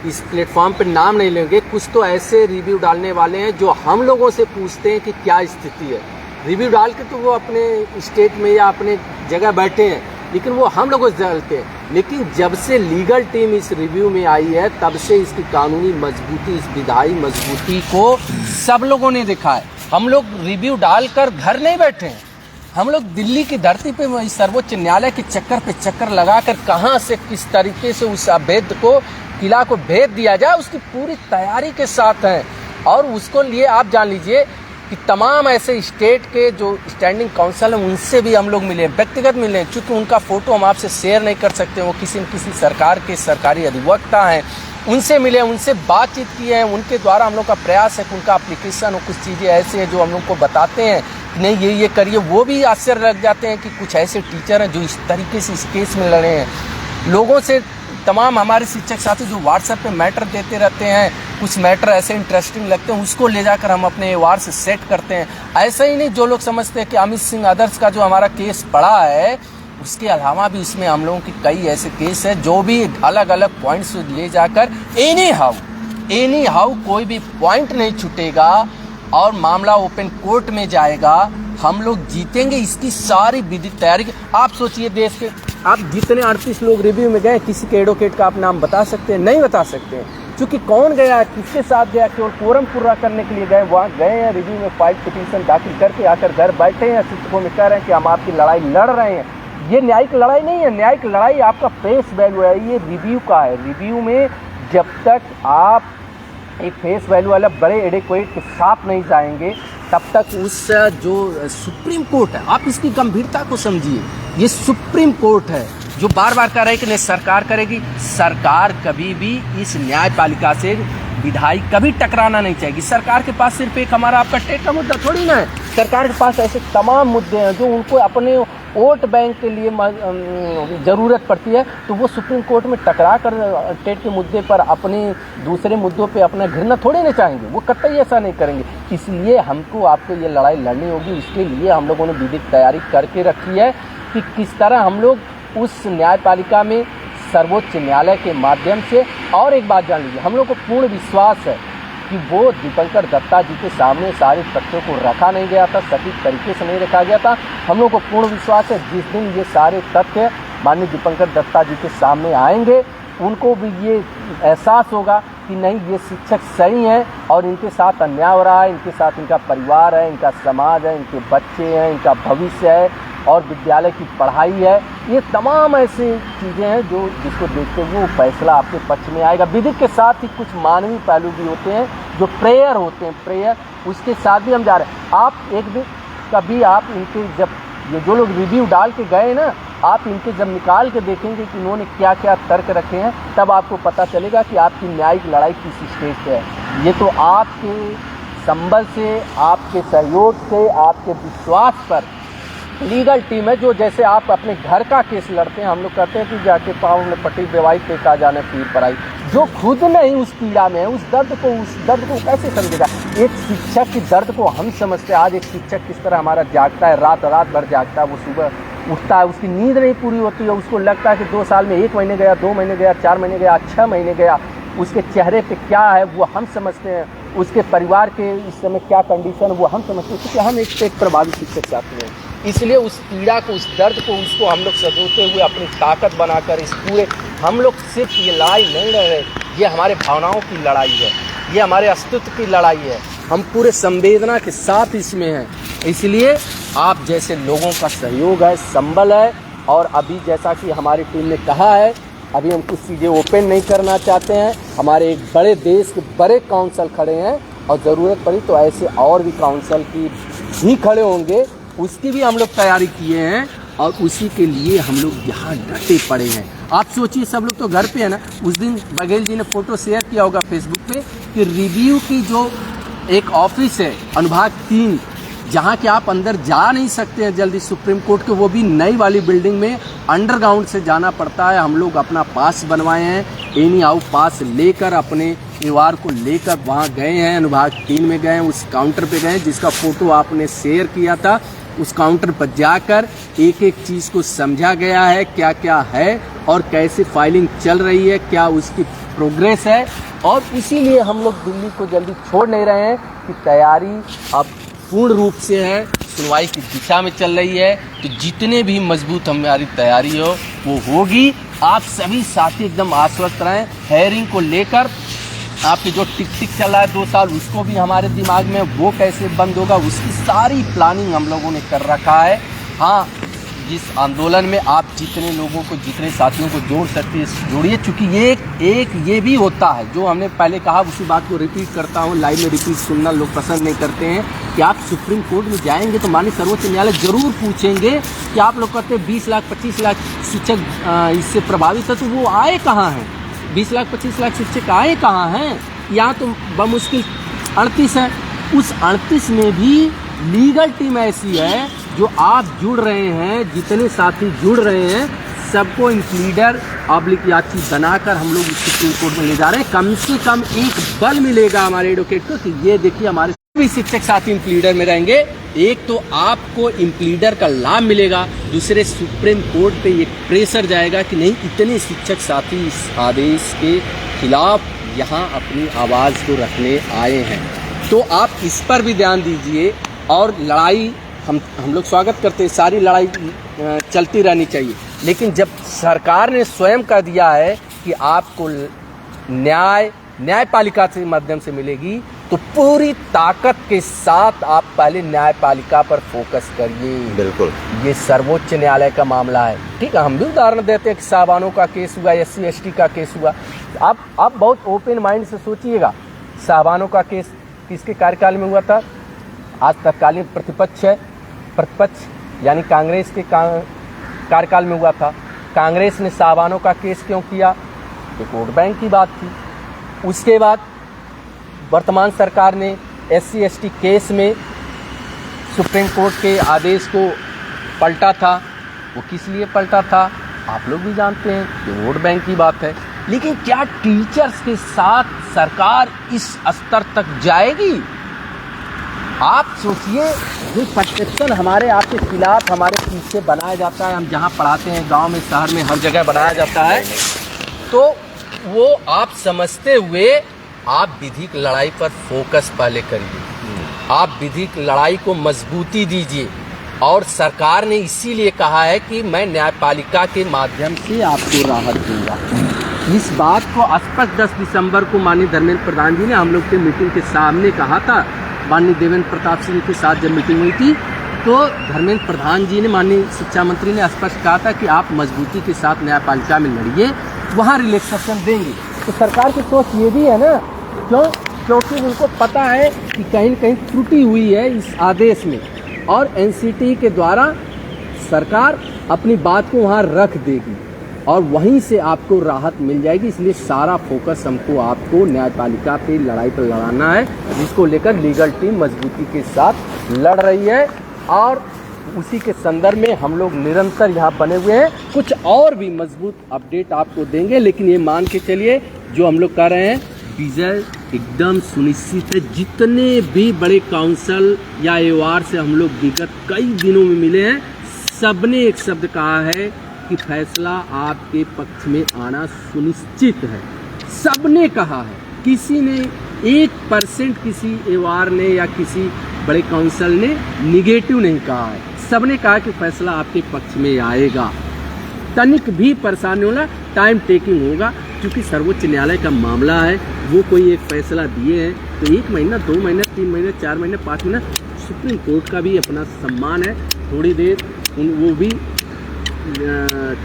इस प्लेटफॉर्म पे नाम नहीं लेंगे, कुछ तो ऐसे रिव्यू डालने वाले हैं जो हम लोगों से पूछते हैं कि क्या स्थिति है। रिव्यू डाल के तो वो अपने स्टेट में या अपने जगह बैठे हैं, लेकिन वो हम लोगों से डालते हैं। लेकिन जब से लीगल टीम इस रिव्यू में आई है तब से इसकी कानूनी मजबूती, इस विधायी मजबूती को सब लोगों ने देखा है। हम लोग रिव्यू डालकर घर नहीं बैठे हैं, हम लोग दिल्ली की धरती पे सर्वोच्च न्यायालय के चक्कर पे चक्कर लगाकर कहां से किस तरीके से उस अभेद को, किला को भेद दिया जाए, उसकी पूरी तैयारी के साथ हैं। और उसको लिए आप जान लीजिए कि तमाम ऐसे स्टेट के जो स्टैंडिंग काउंसिल हैं उनसे भी हम लोग मिले, व्यक्तिगत मिले, चूँकि उनका फोटो हम आपसे शेयर नहीं कर सकते, वो किसी न किसी सरकार के सरकारी अधिवक्ता हैं, उनसे मिले, उनसे बातचीत की है। उनके द्वारा हम लोग का प्रयास है कि उनका एप्लीकेशन और कुछ चीज़ें ऐसे हैं जो हम लोग को बताते हैं कि नहीं ये करिए। वो भी आश्चर्य लग जाते हैं कि कुछ ऐसे टीचर हैं जो इस तरीके से इस केस में लड़े हैं। लोगों से तमाम हमारे शिक्षक साथी जो व्हाट्सएप पे मैटर देते रहते हैं, कुछ मैटर ऐसे इंटरेस्टिंग लगते हैं, उसको ले जाकर हम अपने वार से सेट करते हैं। ऐसा ही नहीं, जो लोग समझते हैं कि अमित सिंह आदर्श का जो हमारा केस पड़ा है, उसके अलावा भी इसमें हम लोगों की कई ऐसे केस है जो भी अलग अलग पॉइंट्स ले जाकर एनी हाउ एनी हाउ कोई भी पॉइंट नहीं छूटेगा और मामला ओपन कोर्ट में जाएगा, हम लोग जीतेंगे। इसकी सारी विधिक तैयारी। आप सोचिए देश के आप जितने 38 लोग रिव्यू में गए, किसी के एडवोकेट का आप नाम बता सकते हैं? नहीं बता सकते हैं, क्योंकि कौन गया, किसके साथ गया, केवल कोरम पूरा करने के लिए गए, वहाँ गए हैं, रिव्यू में फाइल पिटीशन दाखिल करके आकर घर बैठे हैं, शिक्षकों में कह रहे हैं कि हम आपकी लड़ाई लड़ रहे हैं। ये न्यायिक लड़ाई नहीं है, न्यायिक लड़ाई आपका फेस वैल्यू है, ये रिव्यू का है। रिव्यू में जब तक आप एक फेस वैल्यू वाला बड़े एडिक्वेट के साथ नहीं जाएंगे, तब तक उस जो सुप्रीम कोर्ट है, आप इसकी गंभीरता को समझिए। ये सुप्रीम कोर्ट है जो बार बार कह रहा है कि नहीं सरकार करेगी। सरकार कभी भी इस न्यायपालिका से विधायी कभी टकराना नहीं चाहेगी। सरकार के पास सिर्फ एक हमारा आपका टेट का मुद्दा थोड़ी ना है, सरकार के पास ऐसे तमाम मुद्दे हैं जो उनको अपने वोट बैंक के लिए ज़रूरत पड़ती है, तो वो सुप्रीम कोर्ट में टकरा कर टेट के मुद्दे पर अपने दूसरे मुद्दों पे अपना घिरना थोड़ी ना चाहेंगे, वो कतई ऐसा नहीं करेंगे। इसलिए हमको आपको ये लड़ाई लड़नी होगी। इसके लिए हम लोगों ने विधिक तैयारी करके रखी है कि किस तरह हम लोग उस न्यायपालिका में सर्वोच्च न्यायालय के माध्यम से। और एक बात जान लीजिए, हम लोग को पूर्ण विश्वास है कि वो दीपंकर दत्ता जी के सामने सारे तथ्यों को रखा नहीं गया था, सटीक तरीके से नहीं रखा गया था। हम लोग को पूर्ण विश्वास है जिस दिन ये सारे तथ्य माननीय दीपंकर दत्ता जी के सामने आएंगे, उनको भी ये एहसास होगा कि नहीं ये शिक्षक सही हैं और इनके साथ अन्याय हो रहा है, इनके साथ इनका परिवार है, इनका समाज है, इनके बच्चे हैं, इनका भविष्य है और विद्यालय की पढ़ाई है। ये तमाम ऐसी चीज़ें हैं जो जिसको देखते हुए वो फैसला आपके पक्ष में आएगा। विधिक के साथ ही कुछ मानवीय पहलू भी होते हैं जो प्रेयर होते हैं, प्रेयर उसके साथ भी हम जा रहे हैं। आप एक दिन कभी आप इनके जब ये जो लोग रिव्यू डाल के गए ना, आप इनके जब निकाल के देखेंगे कि इन्होंने क्या क्या तर्क रखे हैं, तब आपको पता चलेगा कि आपकी न्यायिक लड़ाई किस स्टेज पे है। ये तो आपके संबल से, आपके सहयोग से, आपके विश्वास पर लीगल टीम है जो जैसे आप अपने घर का केस लड़ते हैं, हम लोग कहते हैं कि जाके पाँव में पट्टी बेवाई पे आ जाने पीर पर आई। जो खुद नहीं उस पीड़ा में है, उस दर्द को कैसे समझेगा? एक शिक्षक की दर्द को हम समझते हैं। आज एक शिक्षक किस तरह हमारा जागता है, रात भर जागता है, वो सुबह उठता है, उसकी नींद नहीं पूरी होती है, उसको लगता है कि 2 साल में 1 महीने गया, 2 महीने गया, 4 महीने गया, 6 महीने गया, उसके चेहरे पे क्या है वो हम समझते हैं, उसके परिवार के इस समय क्या कंडीशन वो हम समझते हैं, क्योंकि हम एक प्रभावी शिक्षक चाहते हैं। इसलिए उस पीड़ा को, उस दर्द को, उसको हम लोग सजोते हुए अपनी ताकत बनाकर इस पूरे, हम लोग सिर्फ ये लड़ाई नहीं लड़ रहे, ये हमारे भावनाओं की लड़ाई है, ये हमारे अस्तित्व की लड़ाई है। हम पूरे संवेदना के साथ इसमें हैं। इसलिए आप जैसे लोगों का सहयोग है, संबल है, और अभी जैसा कि हमारी टीम ने कहा है, अभी हम कुछ चीज़ें ओपन नहीं करना चाहते हैं। हमारे एक बड़े देश के बड़े काउंसिल खड़े हैं और ज़रूरत पड़ी तो ऐसे और भी काउंसिल की भी खड़े होंगे, उसकी भी हम लोग तैयारी किए हैं और उसी के लिए हम लोग यहाँ डटे पड़े हैं। आप सोचिए, सब लोग तो घर पे है ना। उस दिन बघेल जी ने फोटो शेयर किया होगा फेसबुक पे कि रिव्यू की जो एक ऑफिस है अनुभाग 3, जहाँ के आप अंदर जा नहीं सकते हैं जल्दी सुप्रीम कोर्ट के, वो भी नई वाली बिल्डिंग में अंडरग्राउंड से जाना पड़ता है। हम लोग अपना पास बनवाए हैं, एनी हाउ पास लेकर अपने परिवार को लेकर वहाँ गए हैं, अनुभाग 3 में गए हैं, उस काउंटर पे गए हैं जिसका फ़ोटो आपने शेयर किया था। उस काउंटर पर जाकर एक एक चीज़ को समझा गया है, क्या क्या है और कैसे फाइलिंग चल रही है, क्या उसकी प्रोग्रेस है। और इसीलिए हम लोग दिल्ली को जल्दी छोड़ नहीं रहे हैं कि तैयारी अब पूर्ण रूप से है, सुनवाई की दिशा में चल रही है। तो जितने भी मजबूत हमारी तैयारी हो वो होगी। आप सभी साथी एकदम आश्वस्त रहें। हेयरिंग को लेकर आपकी जो टिक चल रहा है 2 साल, उसको भी हमारे दिमाग में वो कैसे बंद होगा, उसकी सारी प्लानिंग हम लोगों ने कर रखा है। हाँ, जिस आंदोलन में आप जितने लोगों को, जितने साथियों को जोड़ सकते हैं जोड़िए, चूँकि ये भी होता है जो हमने पहले कहा, उसी बात को रिपीट करता हूँ। लाइव में रिपीट सुनना लोग पसंद नहीं करते हैं कि आप सुप्रीम कोर्ट में जाएंगे तो माननीय सर्वोच्च न्यायालय जरूर पूछेंगे कि आप लोग कहते हैं 20 लाख 25 लाख शिक्षक इससे प्रभावित है, तो वो आए कहाँ हैं? 20 लाख 25 लाख शिक्षक आए कहाँ हैं? यहाँ तो बमुश्किल 38 है। उस 38 में भी लीगल टीम ऐसी है जो आप जुड़ रहे हैं, जितने साथी जुड़ रहे हैं, सबको इंप्लीडर ऑब्लिक याची बनाकर हम लोग सुप्रीम कोर्ट में ले जा रहे हैं। कम से कम एक बल मिलेगा हमारे एडवोकेट को कि ये देखिए हमारे सभी शिक्षक साथी इंप्लीडर में रहेंगे। एक तो आपको इंप्लीडर का लाभ मिलेगा, दूसरे सुप्रीम कोर्ट पे एक प्रेशर जाएगा कि नहीं, इतने शिक्षक साथी इस आदेश के खिलाफ यहाँ अपनी आवाज़ को रखने आए हैं। तो आप इस पर भी ध्यान दीजिए। और लड़ाई हम लोग स्वागत करते हैं, सारी लड़ाई चलती रहनी चाहिए, लेकिन जब सरकार ने स्वयं कह दिया है कि आपको न्यायपालिका के माध्यम से मिलेगी, तो पूरी ताकत के साथ आप पहले न्यायपालिका पर फोकस करिए। बिल्कुल, ये सर्वोच्च न्यायालय का मामला है, ठीक है। हम भी उदाहरण देते हैं कि साहबानों का केस हुआ, SC ST का केस हुआ। आप बहुत ओपन माइंड से सोचिएगा, साहबानों का केस किसके कार्यकाल में हुआ था? आज तत्कालीन प्रतिपक्ष है, प्रतिपक्ष यानी कांग्रेस के कार्यकाल में हुआ था। कांग्रेस ने साहबानों का केस क्यों किया? एक वोट बैंक की बात थी। उसके बाद वर्तमान सरकार ने SC ST केस में सुप्रीम कोर्ट के आदेश को पलटा था। वो किस लिए पलटा था आप लोग भी जानते हैं कि वोट बैंक की बात है। लेकिन क्या टीचर्स के साथ सरकार इस स्तर तक जाएगी? आप सोचिए, जो परसेप्शन हमारे आपके खिलाफ हमारे पीछे बनाया जाता है, हम जहाँ पढ़ाते हैं गांव में, शहर में, हर जगह बनाया जाता है, तो वो आप समझते हुए आप विधिक लड़ाई पर फोकस पहले करिए। आप विधिक लड़ाई को मजबूती दीजिए। और सरकार ने इसीलिए कहा है कि मैं न्यायपालिका के माध्यम से आपको राहत दूंगा। इस बात को स्पष्ट 10 दिसंबर को माननीय धर्मेंद्र प्रधान जी ने हम लोग के मीटिंग के सामने कहा था। माननीय देवेंद्र प्रताप सिंह के साथ जब मीटिंग हुई थी, तो धर्मेंद्र प्रधान जी ने, माननीय शिक्षा मंत्री ने स्पष्ट कहा था कि आप मजबूती के साथ न्यायपालिका में लड़िए, वहाँ रिलैक्सेशन देंगे। तो सरकार की सोच ये भी है ना, क्योंकि उनको पता है कि कहीं न कहीं त्रुटि हुई है इस आदेश में, और NCT के द्वारा सरकार अपनी बात को वहाँ रख देगी और वहीं से आपको राहत मिल जाएगी। इसलिए सारा फोकस हमको आपको न्यायपालिका पे लड़ाई पर लड़ाना है, जिसको लेकर लीगल टीम मजबूती के साथ लड़ रही है। और उसी के संदर्भ में हम लोग निरंतर यहाँ बने हुए हैं। कुछ और भी मजबूत अपडेट आपको देंगे, लेकिन ये मान के चलिए जो हम लोग कर रहे हैं, विजय एकदम सुनिश्चित है। जितने भी बड़े काउंसिल या AOR से हम लोग विगत कई दिनों में मिले हैं, सबने एक शब्द कहा है कि फैसला आपके पक्ष में आना सुनिश्चित है। सबने कहा है, किसी ने 1% किसी AOR ने या किसी बड़े काउंसिल ने निगेटिव नहीं कहा है। सबने कहा कि फैसला आपके पक्ष में आएगा। तनिक भी परेशान नहीं होना, टाइम टेकिंग होगा, क्योंकि सर्वोच्च न्यायालय का मामला है। वो कोई एक फैसला दिए हैं तो 1 महीना, 2 महीना, 3 महीने, 4 महीने, 5 महीना, सुप्रीम कोर्ट का भी अपना सम्मान है। थोड़ी देर वो भी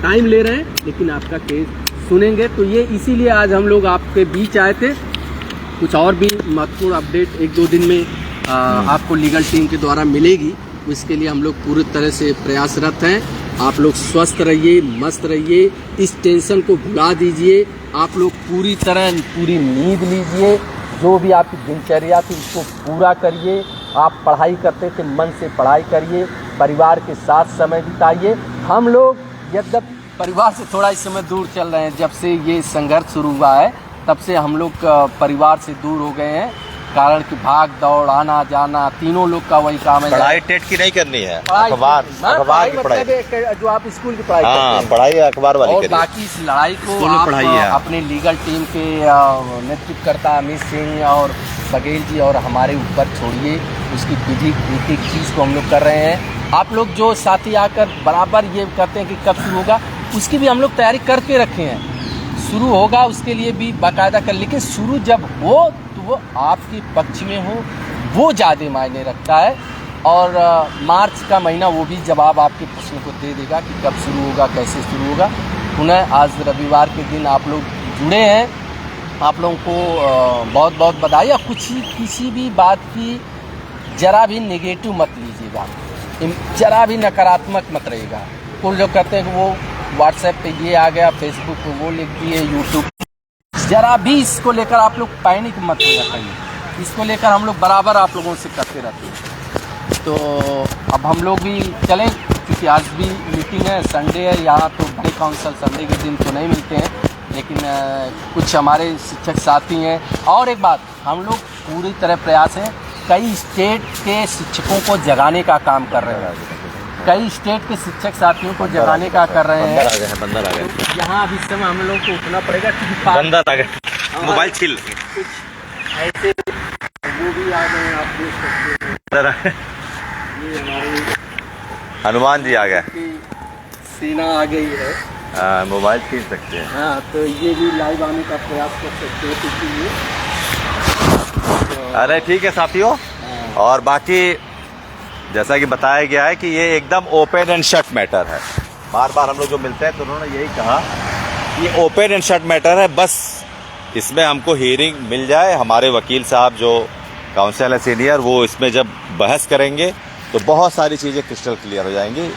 टाइम ले रहे हैं, लेकिन आपका केस सुनेंगे। तो ये इसीलिए आज हम लोग आपके बीच आए थे। कुछ और भी महत्वपूर्ण अपडेट 1-2 दिन में आपको लीगल टीम के द्वारा मिलेगी। इसके लिए हम लोग पूरी तरह से प्रयासरत हैं। आप लोग स्वस्थ रहिए, मस्त रहिए, इस टेंशन को भुला दीजिए। आप लोग पूरी नींद लीजिए। जो भी आपकी दिनचर्या थी उसको पूरा करिए। आप पढ़ाई करते थे, मन से पढ़ाई करिए, परिवार के साथ समय बिताइए। हम लोग यद्यपि परिवार से थोड़ा इस समय दूर चल रहे हैं, जब से ये संघर्ष शुरू हुआ है तब से हम लोग परिवार से दूर हो गए हैं, कारण कि भाग दौड़, आना जाना, तीनों लोग का वही काम है। पढ़ाई टेट की नहीं करनी है, अखबार की पढ़ाई, जो आप स्कूल की पढ़ाई हाँ, करते हैं, पढ़ाई अखबार वाली और बाकी इस लड़ाई को आप अपने लीगल टीम के नेतृत्वकर्ता अमित सिंह और बघेल जी और हमारे ऊपर छोड़िए। उसकी विधिक चीज़ को हम लोग कर रहे हैं। आप लोग जो साथी आकर बराबर ये कहते हैं कि कब शुरू होगा, उसकी भी हम लोग तैयारी करके रखे हैं। शुरू होगा उसके लिए भी बाकायदा कर, लेकिन शुरू जब हो तो वो आपके पक्ष में हो, वो ज़्यादा मायने रखता है। और मार्च का महीना वो भी जवाब आपके प्रश्न को दे देगा कि कब शुरू होगा, कैसे शुरू होगा। पुनः आज रविवार के दिन आप लोग जुड़े हैं, आप लोगों को बहुत बहुत बधाई। और किसी भी बात की जरा भी नेगेटिव मत लीजिएगा, जरा भी नकारात्मक मत रहेगा। कुछ लोग कहते हैं कि वो व्हाट्सएप पे ये आ गया, फेसबुक पे वो लिख दिए, यूट्यूब, जरा भी इसको लेकर आप लोग पैनिक मत होगा कहीं। इसको लेकर हम लोग बराबर आप लोगों से करते रहते हैं। तो अब हम लोग भी चलें, क्योंकि आज भी मीटिंग है, संडे है। यहाँ तो बड़े काउंसिल संडे के दिन तो नहीं मिलते हैं, लेकिन कुछ हमारे शिक्षक साथी हैं। और एक बात, हम लोग पूरी तरह प्रयास हैं, कई स्टेट के शिक्षकों को जगाने का काम कर रहे हैं, कई स्टेट के शिक्षक साथियों को जगाने का कर रहे हैं। बंदर आ गए। यहाँ अभी इस समय हम लोग को उठना पड़ेगा, क्योंकि बंदर आ गए। मोबाइल छील ऐसे वो भी आ गए हैं, आप देख सकते हैं। ये हमारी हनुमान जी आ गए, सेना आ गई है। मोबाइल छील सकते हैं। हाँ, तो ये भी लाइव आने का प्रयास कर सकते हैं, क्योंकि ये अरे ठीक है साथियों, और बाकी जैसा कि बताया गया है कि ये एकदम ओपन एंड शट मैटर है। बार बार हम लोग जो मिलते हैं तो उन्होंने यही कहा, ये ओपन एंड शट मैटर है, बस इसमें हमको हियरिंग मिल जाए। हमारे वकील साहब जो काउंसिल है सीनियर, वो इसमें जब बहस करेंगे तो बहुत सारी चीज़ें क्रिस्टल क्लियर हो जाएंगी।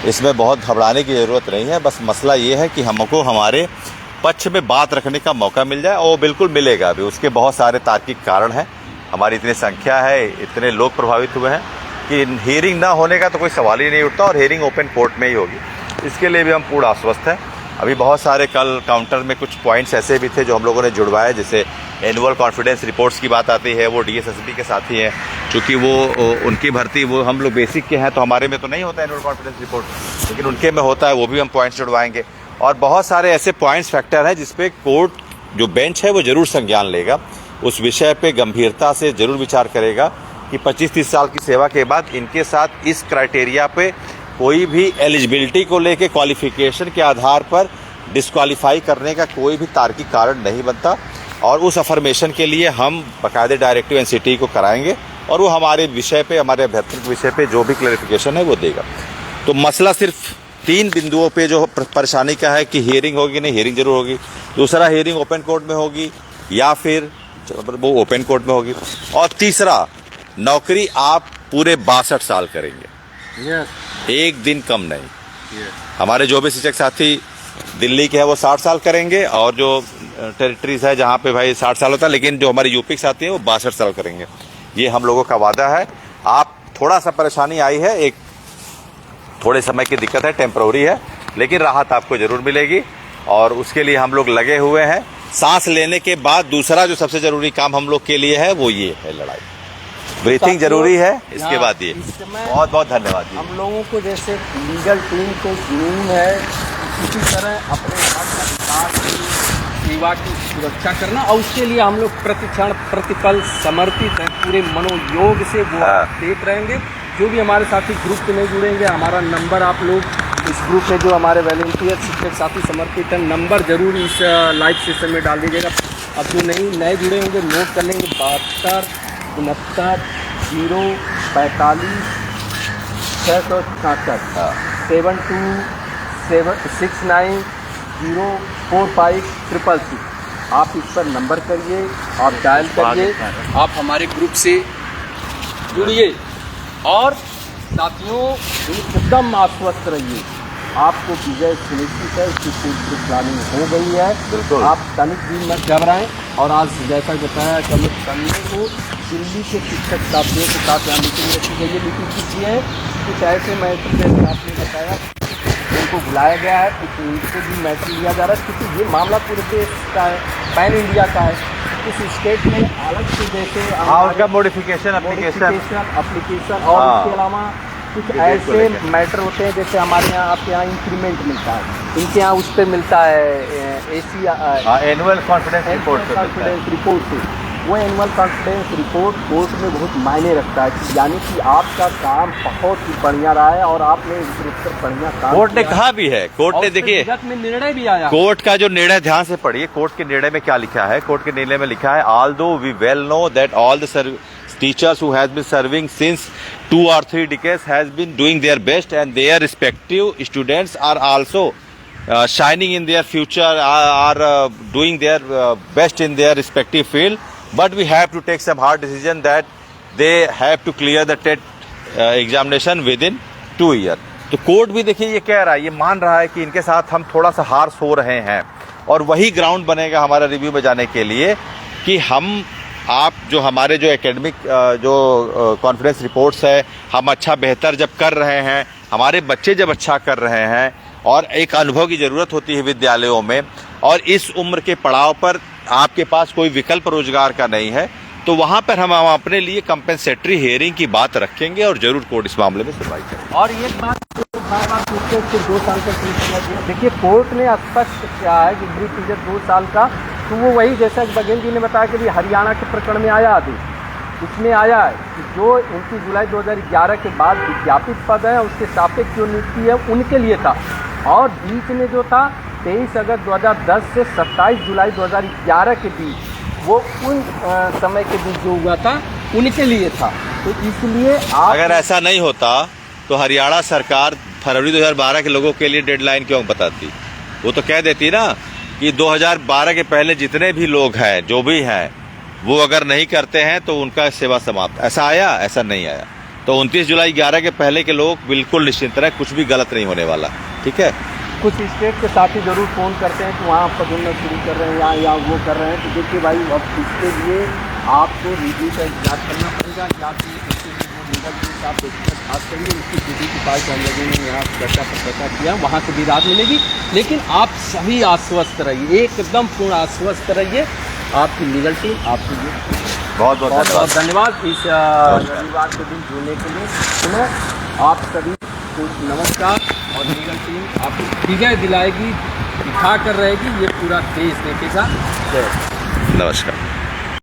इसमें बहुत घबराने की ज़रूरत नहीं है। बस मसला ये है कि हमको हमारे पक्ष में बात रखने का मौका मिल जाए, और बिल्कुल मिलेगा भी। उसके बहुत सारे तार्किक कारण हैं। हमारी इतनी संख्या है, इतने लोग प्रभावित हुए हैं कि हियरिंग ना होने का तो कोई सवाल ही नहीं उठता, और हियरिंग ओपन कोर्ट में ही होगी। इसके लिए भी हम पूर्ण आश्वस्त हैं। अभी बहुत सारे कल काउंटर में कुछ पॉइंट्स ऐसे भी थे जो हम लोगों ने जुड़वाए, जैसे एनुअल कॉन्फिडेंस रिपोर्ट्स की बात आती है, वो डीएसएसबी के साथ ही है, क्योंकि वो उनकी भर्ती, वो हम लोग बेसिक के हैं तो हमारे में तो नहीं होता एनुअल कॉन्फिडेंस रिपोर्ट, लेकिन उनके में होता है। वो भी हम पॉइंट्स जुड़वाएंगे, और बहुत सारे ऐसे पॉइंट्स फैक्टर हैं जिसपे कोर्ट जो बेंच है वो जरूर संज्ञान लेगा, उस विषय पे गंभीरता से जरूर विचार करेगा कि 25-30 साल की सेवा के बाद इनके साथ इस क्राइटेरिया पे कोई भी एलिजिबिलिटी को लेके क्वालिफिकेशन के आधार पर डिस्क्वालीफाई करने का कोई भी तार्किक कारण नहीं बनता, और उस अफर्मेशन के लिए हम बाकायदे डायरेक्टिव एनसीटी को कराएंगे, और वो हमारे विषय पे, हमारे अभ्यर्थी के विषय पे जो भी क्लैरिफिकेशन है वो देगा। तो मसला सिर्फ 3 बिंदुओं पे जो परेशानी का है कि हियरिंग होगी नहीं, हियरिंग जरूर होगी। दूसरा, हियरिंग ओपन कोर्ट में होगी या फिर वो ओपन कोर्ट में होगी। और तीसरा, नौकरी आप पूरे 62 साल करेंगे, एक दिन कम नहीं। हमारे जो भी शिक्षक साथी दिल्ली के हैं वो 60 साल करेंगे, और जो टेरिटरीज है जहाँ पे भाई 60 साल होता है, लेकिन जो हमारे यूपी के साथी हैं वो 62 साल करेंगे। ये हम लोगों का वादा है। आप थोड़ा सा परेशानी आई है, एक थोड़े समय की दिक्कत है, टेम्पररी है, लेकिन राहत आपको जरूर मिलेगी, और उसके लिए हम लोग लगे हुए हैं। सांस लेने के बाद दूसरा जो सबसे जरूरी काम हम लोग के लिए है वो ये है लड़ाई, ब्रीथिंग जरूरी है। इसके बाद ये बहुत बहुत धन्यवाद। हम लोगों को जैसे लीगल टीम को जुनून है, इसी तरह अपने सेवा की सुरक्षा करना, और उसके लिए हम लोग प्रतिक्षण प्रतिपल समर्पित हैं, पूरे मनोयोग से वो देख रहेंगे। जो भी हमारे साथी ग्रुप में जुड़ेंगे, हमारा नंबर आप लोग इस ग्रुप में जो हमारे वॉलंटियर शिक्षक साथी समर्पित हैं, नंबर जरूर इस लाइव सेशन में डाल दीजिएगा। अब जो नए जुड़े होंगे नोट कर लेंगे, 72 69 045 666 7269 045 666। आप इस पर नंबर करिए और डायल करिए, आप हमारे ग्रुप से जुड़िए, और साथियों एकदम आश्वस्त रहिए, आपको विजय सुनिश्चित है। इसकी पूरी प्लानिंग हो गई है, बिल्कुल। आप तनिक भी मत घबराएं। और आज जैसा बताया कल संडे को दिल्ली के शिक्षक साथियों के साथ यहाँ मीटिंग रखी गई है। मीटिंग कीजिए है कुछ ऐसे मैटर जैसे आपने बताया उनको बुलाया गया है, कुछ उनसे भी मैटर लिया जा रहा है, क्योंकि ये मामला पूरे देश का है, पैन इंडिया का है। इस स्टेट में अलग से जैसे उनका मॉडिफिकेशन एप्लीकेशन और इसके अलावा कुछ ऐसे मैटर होते हैं, जैसे हमारे यहाँ आपके यहाँ इंक्रीमेंट मिलता है, इनके यहाँ उस पर मिलता है एनुअल कॉन्फिडेंस रिपोर्ट से। वो एनुअल कॉन्फिडेंस रिपोर्ट कोर्ट में बहुत मायने रखता है, यानी कि आपका काम बहुत ही बढ़िया रहा है और आपने बढ़िया काम कोर्ट ने कहा भी है। कोर्ट ने देखिए में निर्णय भी आया, कोर्ट का जो निर्णय ध्यान से पढ़िए। कोर्ट के निर्णय में क्या लिखा है? कोर्ट के निर्णय में लिखा है, although we well know that all the teachers who has been serving since 2 or 3 decades has been doing their best, and their respective students are also shining in their future, are doing their best in their respective field, but we have to take some hard decision that they have to clear the TET examination within 2 years. तो court भी देखिए ये कह रहा है, ये मान रहा है कि इनके साथ हम थोड़ा सा हार्श हो रहे हैं, और वही ग्राउंड बनेगा हमारा रिव्यू में जाने के लिए कि हम आप जो हमारे जो एकेडमिक जो कॉन्फिडेंस रिपोर्ट्स है, हम अच्छा बेहतर जब कर रहे हैं, हमारे बच्चे जब अच्छा कर रहे हैं, और एक अनुभव की ज़रूरत होती है विद्यालयों में, और इस उम्र के पड़ाव पर आपके पास कोई विकल्प रोजगार का नहीं है, तो वहाँ पर हम अपने लिए कंपेंसेटरी हियरिंग की बात रखेंगे, और जरूर कोर्ट इस मामले में सुनवाई करेंगे। और एक बात बार-बार पूछते 2 साल का देखिए, कोर्ट ने स्पष्ट किया है कि ग्रुप टीचर 2 साल का तो वो वही जैसा कि बघेल जी ने बताया कि हरियाणा के प्रकरण में आया आदेश, उसमें आया है कि जो 29 जुलाई 2011 के बाद विज्ञापित पद है उसके सापेक्ष जो नियुक्ति है उनके लिए था, और बीच में जो था 23 अगस्त 2010 से 27 जुलाई 2011 के बीच वो उन समय के बीच जो हुआ था उनके लिए था। तो इसलिए आप अगर ऐसा नहीं होता तो हरियाणा सरकार फरवरी 2012 के लोगों के लिए डेडलाइन क्यों बताती? वो तो कह देती ना कि 2012 के पहले जितने भी लोग हैं, जो भी हैं, वो अगर नहीं करते हैं तो उनका सेवा समाप्त। ऐसा आया? ऐसा नहीं आया। तो 29 जुलाई 11 के पहले के लोग बिल्कुल निश्चिंत रहे, कुछ भी गलत नहीं होने वाला। ठीक है। कुछ स्टेट के साथी ज़रूर फ़ोन करते हैं कि वहाँ पदोन्नत शुरू कर रहे हैं या वो कर रहे हैं। तो देखिए भाई, अब इसके लिए आपको रिव्यू का इंतजार करना पड़ेगा, या फिर इसके लिए वो लीगल केस आप व्यक्तिगत बात करिए, उसकी विधि के पास हम लोगों ने यहाँ चर्चा पर चर्चा किया, वहाँ से भी राहत मिलेगी। लेकिन आप सभी आश्वस्त रहिए, एकदम पूर्ण आश्वस्त रहिए। आपकी लीगल टीम आपके लिए बहुत बहुत धन्यवाद इस रविवार के दिन जुड़ने के लिए। पुनः आप सभी को नमस्कार, और लीगल टीम आपको विजय दिलाएगी, दिखा कर रहेगी, ये पूरा देश देखेगा। जय। नमस्कार।